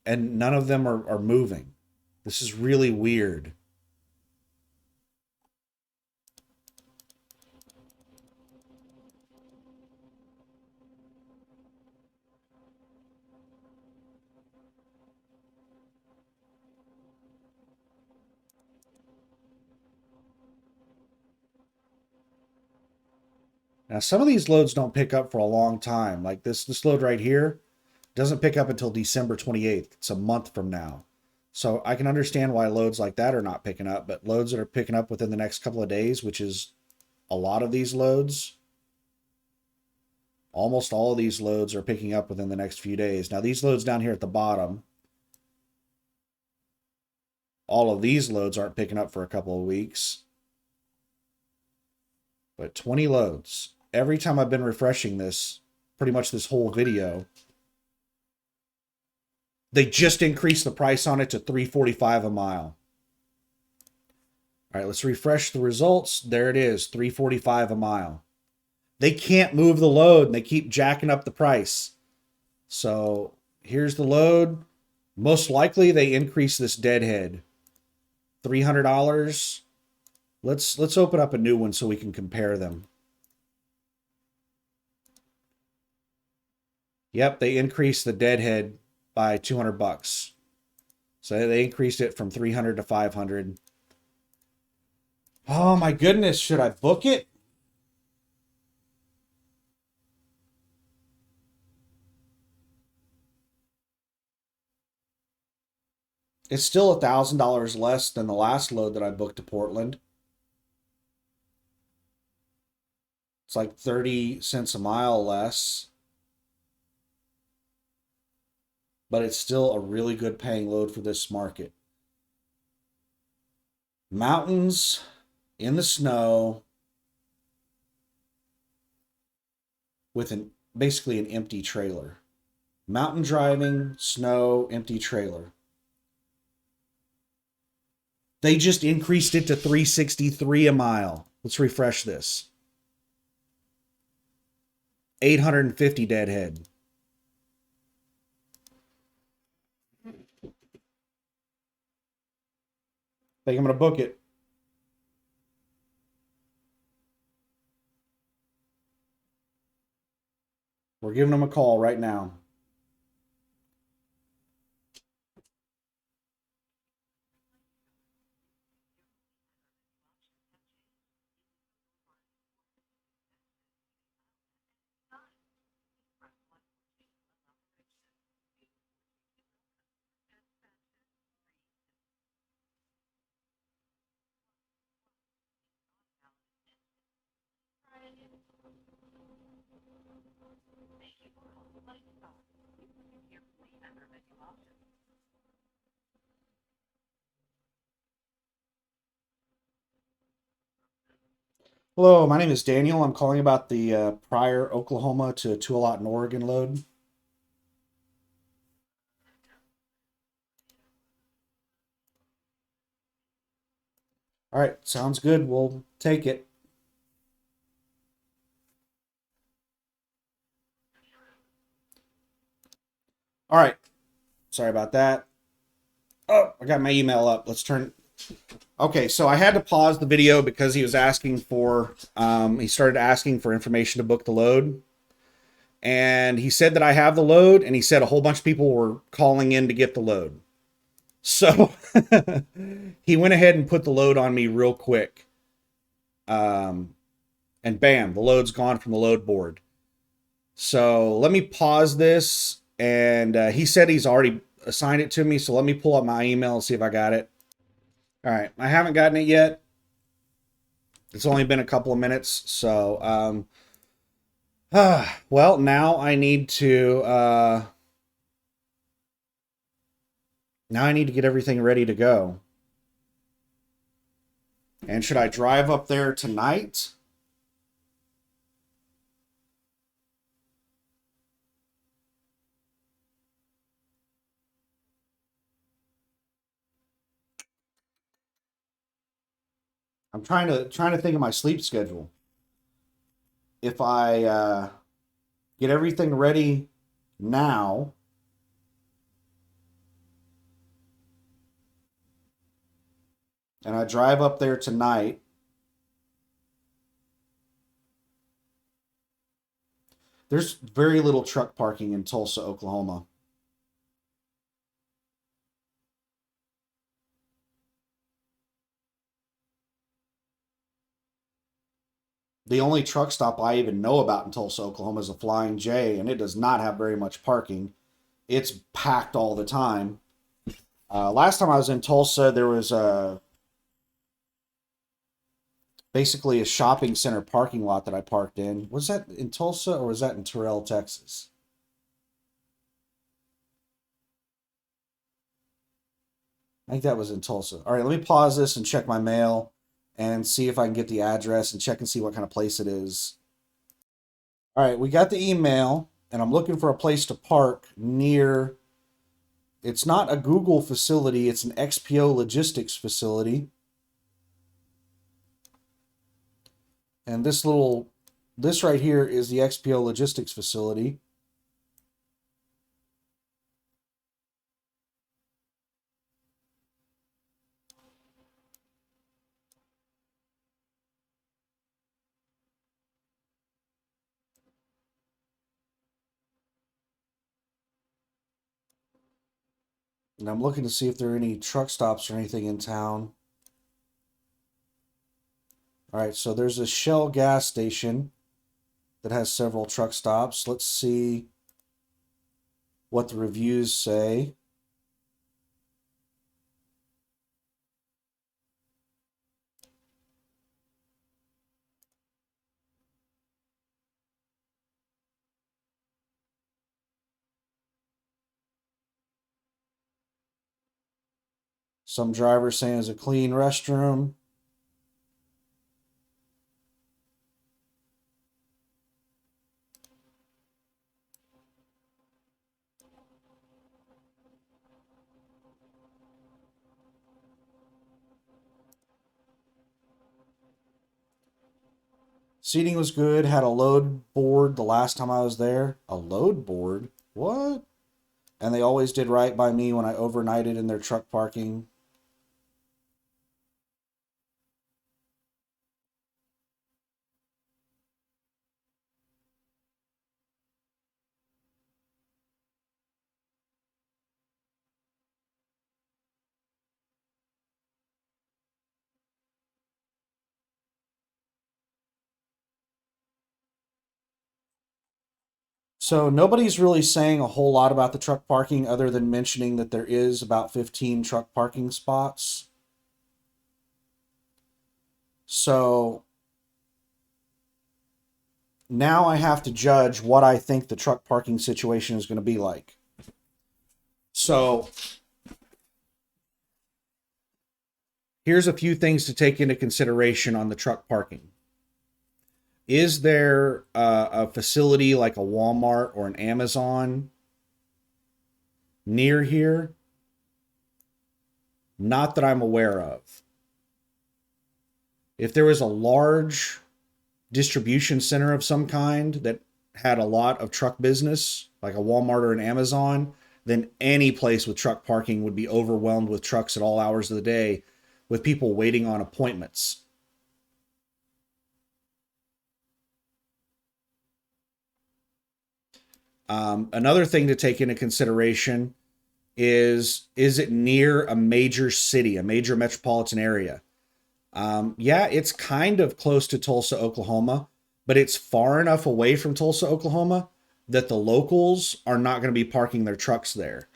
and none of them are moving. This is really weird. Now, some of these loads don't pick up for a long time. Like this load right here doesn't pick up until December 28th. It's a month from now. So I can understand why loads like that are not picking up, but loads that are picking up within the next couple of days, which is a lot of these loads, almost all of these loads are picking up within the next few days. Now, these loads down here at the bottom, all of these loads aren't picking up for a couple of weeks. But 20 loads. Every time I've been refreshing this, pretty much this whole video, they just increased the price on it to $3.45 a mile. All right, let's refresh the results. There it is, $3.45 a mile. They can't move the load, and they keep jacking up the price. So here's the load. Most likely they increase this deadhead. $300. Let's open up a new one so we can compare them. Yep, they increased the deadhead by $200. So they increased it from 300 to 500. Oh my goodness, should I book it? It's still $1,000 less than the last load that I booked to Portland. It's like 30 cents a mile less. But it's still a really good paying load for this market. Mountains, in the snow, with basically an empty trailer. Mountain driving, snow, empty trailer. They just increased it to $363 a mile. Let's refresh this. 850 deadhead. I think I'm going to book it. We're giving them a call right now. Hello, my name is Daniel. I'm calling about the prior Oklahoma to Tualatin, Oregon load. All right, sounds good. We'll take it. All right, sorry about that. Oh, I got my email up. Let's turn. Okay, so I had to pause the video because he was asking for, he started asking for information to book the load. And he said that I have the load, and he said a whole bunch of people were calling in to get the load. So he went ahead and put the load on me real quick. And bam, the load's gone from the load board. So let me pause this. And he said he's already assigned it to me. So let me pull up my email and see if I got it. All right, I haven't gotten it yet. It's only been a couple of minutes. So, well, now I need to, get everything ready to go. And should I drive up there tonight? I'm trying to think of my sleep schedule. If I get everything ready now. And I drive up there tonight. There's very little truck parking in Tulsa, Oklahoma. The only truck stop I even know about in Tulsa, Oklahoma is a Flying J, and it does not have very much parking. It's packed all the time. Last time I was in Tulsa, there was basically a shopping center parking lot that I parked in. Was that in Tulsa or was that in Terrell, Texas? I think that was in Tulsa. All right, let me pause this and check my mail and see if I can get the address and check and see what kind of place it is. All right, we got the email, and I'm looking for a place to park near. It's not a Google facility, it's an XPO logistics facility. And this right here is the XPO logistics facility. And I'm looking to see if there are any truck stops or anything in town. All right, so there's a Shell gas station that has several truck stops. Let's see what the reviews say. Some drivers saying it's a clean restroom. Seating was good. Had a load board the last time I was there. A load board? What? And they always did right by me when I overnighted in their truck parking. So nobody's really saying a whole lot about the truck parking other than mentioning that there is about 15 truck parking spots. So now I have to judge what I think the truck parking situation is going to be like. So here's a few things to take into consideration on the truck parking. Is there a facility like a Walmart or an Amazon near here? Not that I'm aware of. If there was a large distribution center of some kind that had a lot of truck business, like a Walmart or an Amazon, then any place with truck parking would be overwhelmed with trucks at all hours of the day with people waiting on appointments. Another thing to take into consideration is it near a major city, a major metropolitan area? Yeah, it's kind of close to Tulsa, Oklahoma, but it's far enough away from Tulsa, Oklahoma that the locals are not going to be parking their trucks there.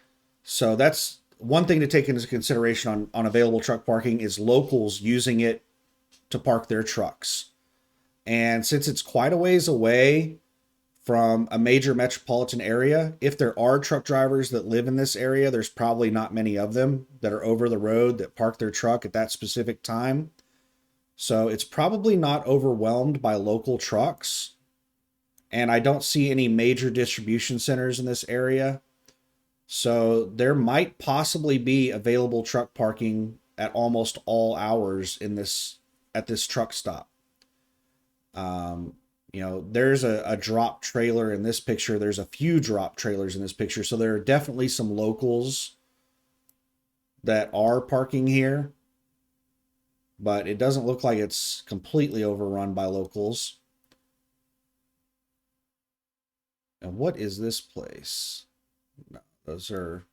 So that's one thing to take into consideration on available truck parking is locals using it to park their trucks. And since it's quite a ways away from a major metropolitan area, if there are truck drivers that live in this area, there's probably not many of them that are over the road that park their truck at that specific time. So it's probably not overwhelmed by local trucks. And I don't see any major distribution centers in this area. So there might possibly be available truck parking at almost all hours in this at this truck stop. You know, there's a drop trailer in this picture. There's a few drop trailers in this picture. So there are definitely some locals that are parking here, but it doesn't look like it's completely overrun by locals. And what is this place? No, those are.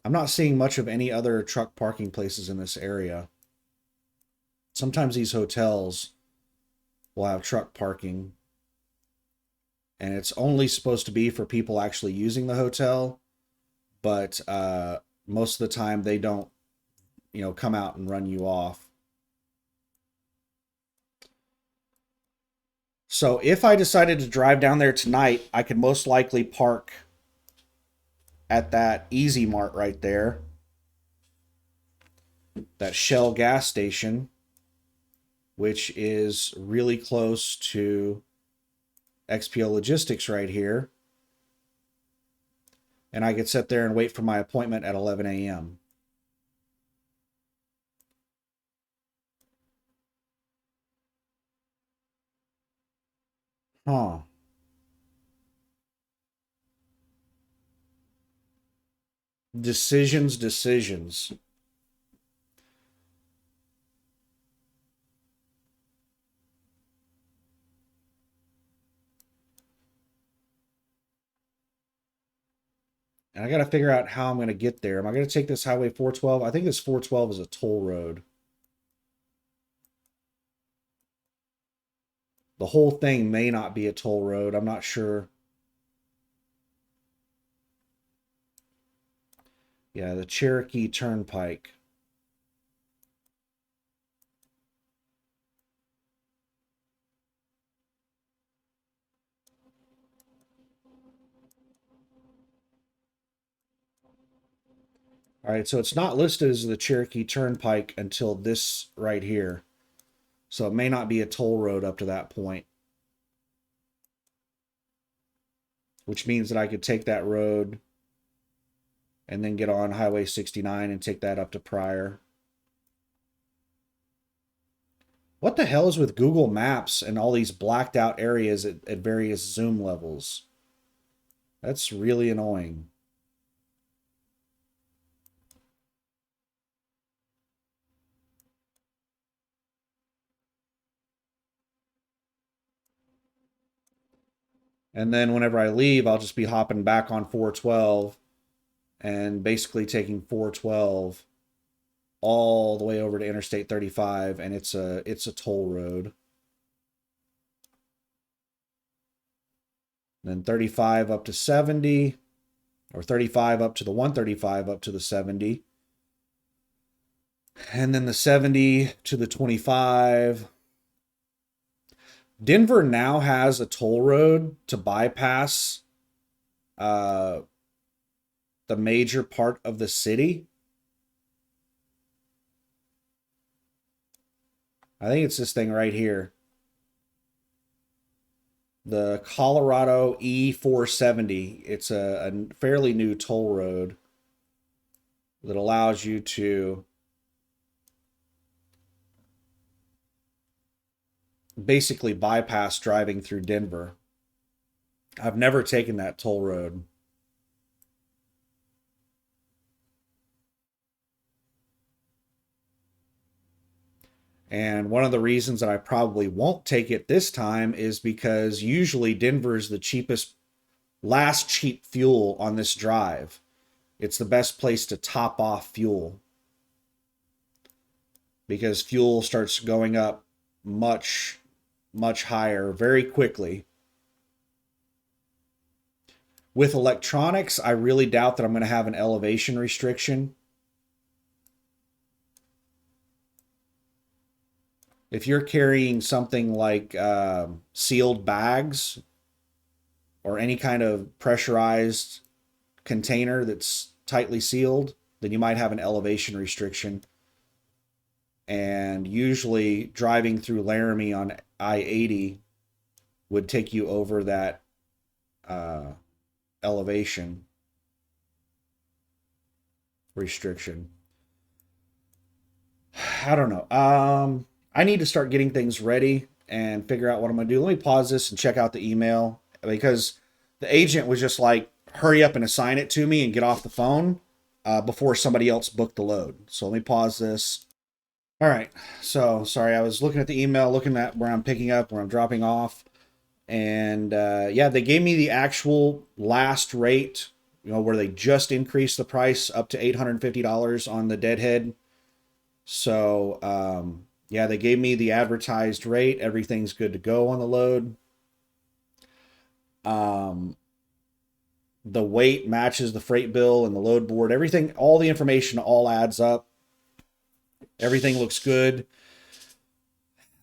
I'm not seeing much of any other truck parking places in this area. Sometimes these hotels will have truck parking, and it's only supposed to be for people actually using the hotel, but most of the time they don't, come out and run you off. So if I decided to drive down there tonight, I could most likely park at that Easy Mart right there, that Shell gas station, which is really close to XPO Logistics right here. And I could sit there and wait for my appointment at 11 a.m. Huh. Decisions, decisions. And I got to figure out how I'm going to get there. Am I going to take this Highway 412? I think this 412 is a toll road. The whole thing may not be a toll road. I'm not sure. Yeah, the Cherokee Turnpike. All right, so it's not listed as the Cherokee Turnpike until this right here. So it may not be a toll road up to that point. Which means that I could take that road and then get on Highway 69 and take that up to Pryor. What the hell is with Google Maps and all these blacked out areas at various zoom levels? That's really annoying. And then whenever I leave, I'll just be hopping back on 412 and basically taking 412 all the way over to Interstate 35, and it's a toll road. Then 35 up to 70, or 35 up to the 135 up to the 70. And then the 70 to the 25. Denver now has a toll road to bypass the major part of the city. I think it's this thing right here. The Colorado E470. It's a fairly new toll road that allows you to basically bypass driving through Denver. I've never taken that toll road. And one of the reasons that I probably won't take it this time is because usually Denver is the cheapest, last cheap fuel on this drive. It's the best place to top off fuel because fuel starts going up much, much higher very quickly. With electronics, I really doubt that I'm going to have an elevation restriction. If you're carrying something like sealed bags or any kind of pressurized container that's tightly sealed, then you might have an elevation restriction. And usually driving through Laramie on I-80 would take you over that elevation restriction. I don't know. I need to start getting things ready and figure out what I'm going to do. Let me pause this and check out the email, because the agent was just like, hurry up and assign it to me and get off the phone before somebody else booked the load. So let me pause this. All right. So sorry, I was looking at the email, looking at where I'm picking up, where I'm dropping off. And yeah, they gave me the actual last rate, where they just increased the price up to $850 on the Deadhead. So yeah, they gave me the advertised rate. Everything's good to go on the load. The weight matches the freight bill and the load board. Everything, all the information all adds up. Everything looks good.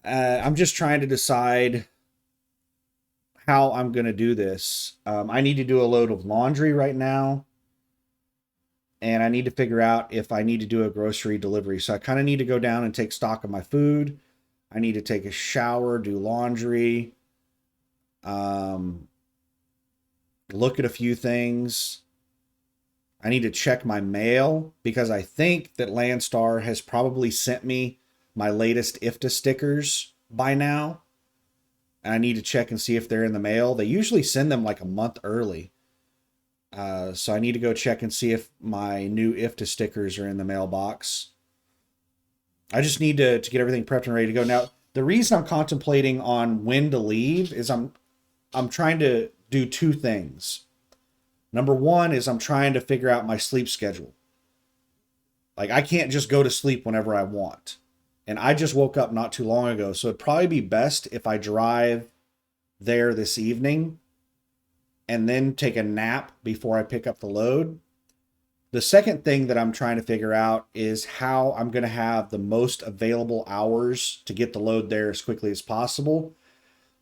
I'm just trying to decide how I'm going to do this. I need to do a load of laundry right now. And I need to figure out if I need to do a grocery delivery. So I kind of need to go down and take stock of my food. I need to take a shower, do laundry, look at a few things. I need to check my mail, because I think that Landstar has probably sent me my latest IFTA stickers by now. And I need to check and see if they're in the mail. They usually send them like a month early. So I need to go check and see if my new IFTA stickers are in the mailbox. I just need to get everything prepped and ready to go. Now, the reason I'm contemplating on when to leave is I'm trying to do two things. Number one is I'm trying to figure out my sleep schedule. Like, I can't just go to sleep whenever I want. And I just woke up not too long ago. So it'd probably be best if I drive there this evening and then take a nap before I pick up the load. The second thing that I'm trying to figure out is how I'm going to have the most available hours to get the load there as quickly as possible.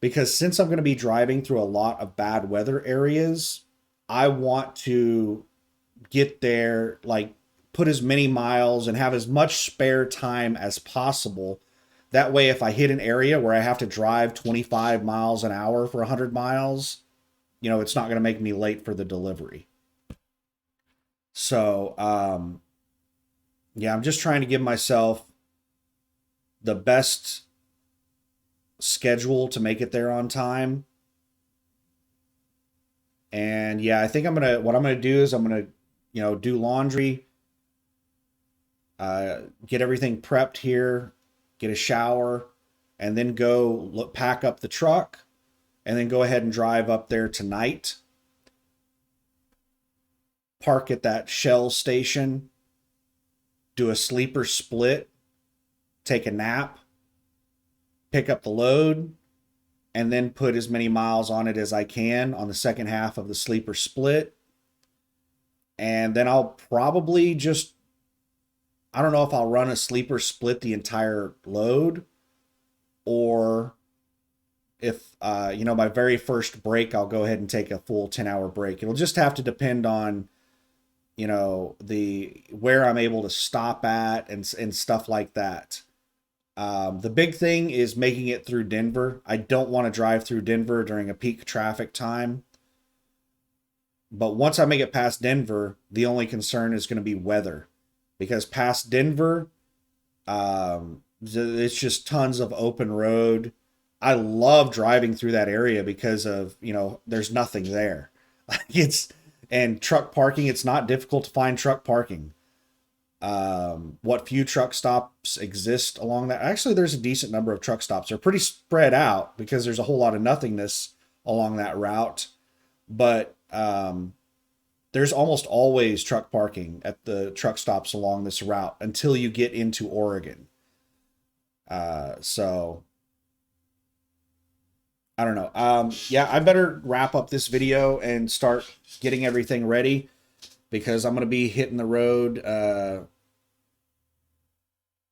Because since I'm going to be driving through a lot of bad weather areas, I want to get there, like, put as many miles and have as much spare time as possible. That way, if I hit an area where I have to drive 25 miles an hour for 100 miles, it's not going to make me late for the delivery. So, yeah, I'm just trying to give myself the best schedule to make it there on time. And yeah, I think what I'm gonna do is I'm gonna, do laundry, get everything prepped here, get a shower, and then go pack up the truck, and then go ahead and drive up there tonight. Park at that Shell station, do a sleeper split, take a nap, pick up the load, and then put as many miles on it as I can on the second half of the sleeper split. And then I'll probably just, I don't know if I'll run a sleeper split the entire load, or if, my very first break, I'll go ahead and take a full 10-hour break. It'll just have to depend on, where I'm able to stop at and stuff like that. The big thing is making it through Denver. I don't want to drive through Denver during a peak traffic time. But once I make it past Denver, the only concern is going to be weather. Because past Denver, it's just tons of open road. I love driving through that area because of, there's nothing there. And truck parking, it's not difficult to find truck parking. What few truck stops exist along that. Actually, there's a decent number of truck stops. They're pretty spread out because there's a whole lot of nothingness along that route. But there's almost always truck parking at the truck stops along this route until you get into Oregon. So I don't know. Yeah, I better wrap up this video and start getting everything ready, because I'm going to be hitting the road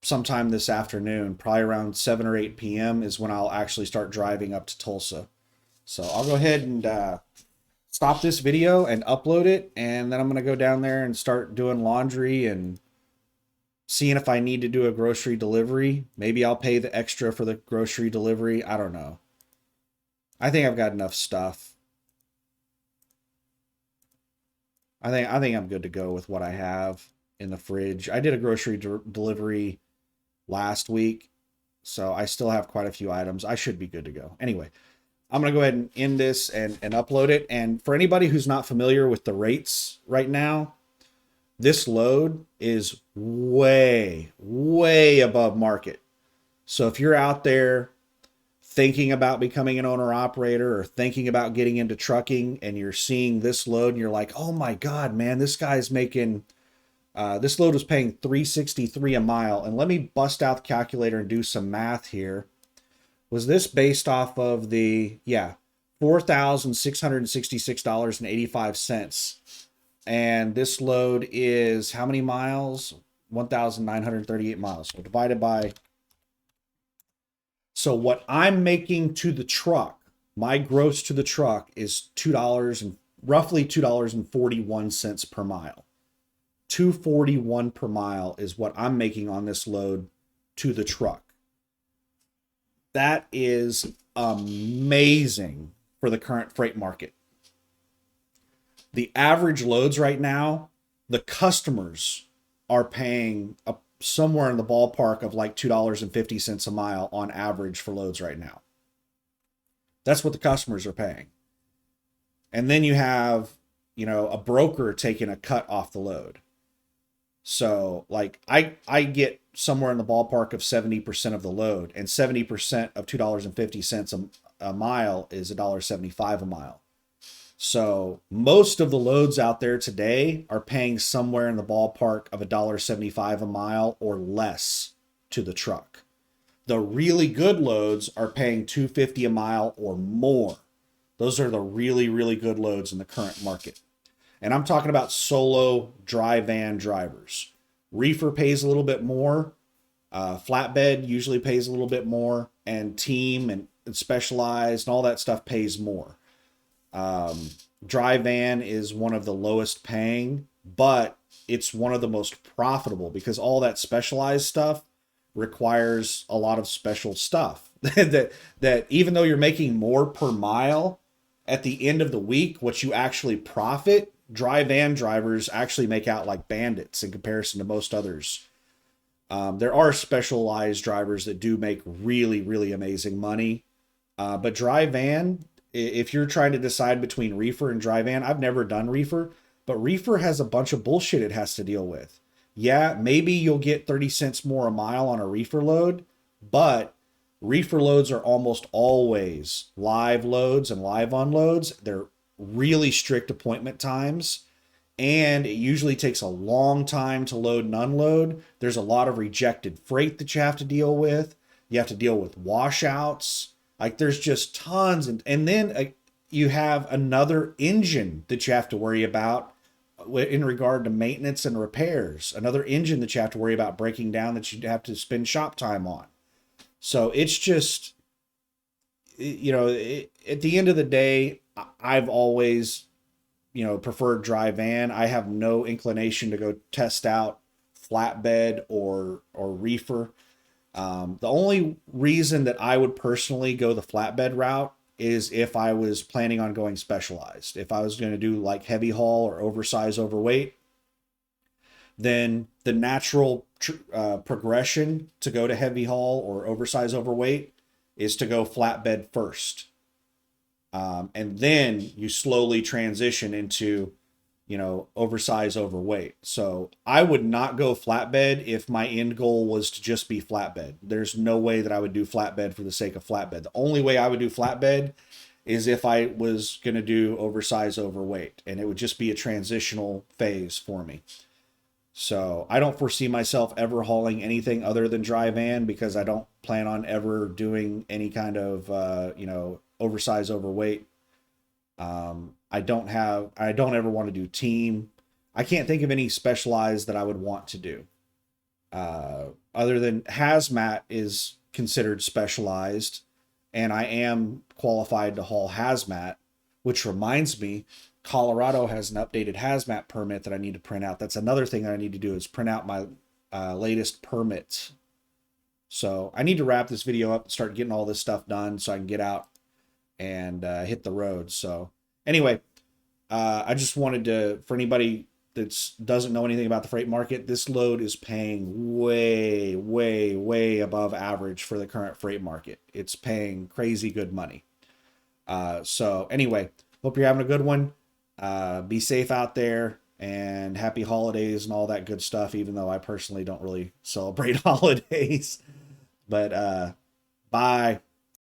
sometime this afternoon. Probably around 7 or 8 p.m. is when I'll actually start driving up to Tulsa. So I'll go ahead and stop this video and upload it, and then I'm going to go down there and start doing laundry and seeing if I need to do a grocery delivery. Maybe I'll pay the extra for the grocery delivery. I don't know. I think I've got enough stuff. I think I'm good to go with what I have in the fridge. I did a grocery delivery last week, So I still have quite a few items. I should be good to go. Anyway, I'm going to go ahead and end this and upload it. And for anybody who's not familiar with the rates right now, this load is way, way above market. So if you're out there thinking about becoming an owner operator or thinking about getting into trucking and you're seeing this load and you're like, oh my God, man, this guy's making, this load was paying $363 a mile. And let me bust out the calculator and do some math here. Was this based off of the, yeah, $4,666.85. And this load is how many miles? 1,938 miles. So divided by, so what I'm making to the truck, my gross to the truck is $2 and roughly $2.41 per mile. $2.41 per mile is what I'm making on this load to the truck. That is amazing for the current freight market. The average loads right now, the customers are paying somewhere in the ballpark of like $2.50 a mile on average for loads right now. That's what the customers are paying. And then you have, a broker taking a cut off the load. So like I get somewhere in the ballpark of 70% of the load, and 70% of $2.50 a mile is $1.75 a mile. So most of the loads out there today are paying somewhere in the ballpark of $1.75 a mile or less to the truck. The really good loads are paying $2.50 a mile or more. Those are the really, really good loads in the current market. And I'm talking about solo dry van drivers. Reefer pays a little bit more. Flatbed usually pays a little bit more. And team and specialized and all that stuff pays more. Dry van is one of the lowest paying, but it's one of the most profitable because all that specialized stuff requires a lot of special stuff that even though you're making more per mile at the end of the week, what you actually profit, dry van drivers actually make out like bandits in comparison to most others. There are specialized drivers that do make really, really amazing money. But dry van, if you're trying to decide between reefer and dry van, I've never done reefer, but reefer has a bunch of bullshit it has to deal with. Yeah, maybe you'll get 30 cents more a mile on a reefer load, but reefer loads are almost always live loads and live unloads. They're really strict appointment times, and it usually takes a long time to load and unload. There's a lot of rejected freight that you have to deal with. You have to deal with washouts. Like there's just tons. And then you have another engine that you have to worry about in regard to maintenance and repairs. Another engine that you have to worry about breaking down that you have to spend shop time on. So it's just, at the end of the day, I've always, preferred dry van. I have no inclination to go test out flatbed or reefer. The only reason that I would personally go the flatbed route is if I was planning on going specialized. If I was going to do like heavy haul or oversize overweight, then the natural progression to go to heavy haul or oversize overweight is to go flatbed first. And then you slowly transition into, oversize overweight. So I would not go flatbed if my end goal was to just be flatbed. There's no way that I would do flatbed for the sake of flatbed. The only way I would do flatbed is if I was going to do oversize overweight, and it would just be a transitional phase for me. So I don't foresee myself ever hauling anything other than dry van because I don't plan on ever doing any kind of, oversize overweight. I don't ever want to do team. I can't think of any specialized that I would want to do. Other than hazmat is considered specialized, and I am qualified to haul hazmat, which reminds me, Colorado has an updated hazmat permit that I need to print out. That's another thing that I need to do is print out my latest permits. So I need to wrap this video up and start getting all this stuff done so I can get out and hit the road. So anyway, I just wanted to, for anybody that doesn't know anything about the freight market, this load is paying way, way, way above average for the current freight market. It's paying crazy good money. So anyway, hope you're having a good one. Be safe out there and happy holidays and all that good stuff, even though I personally don't really celebrate holidays. But bye.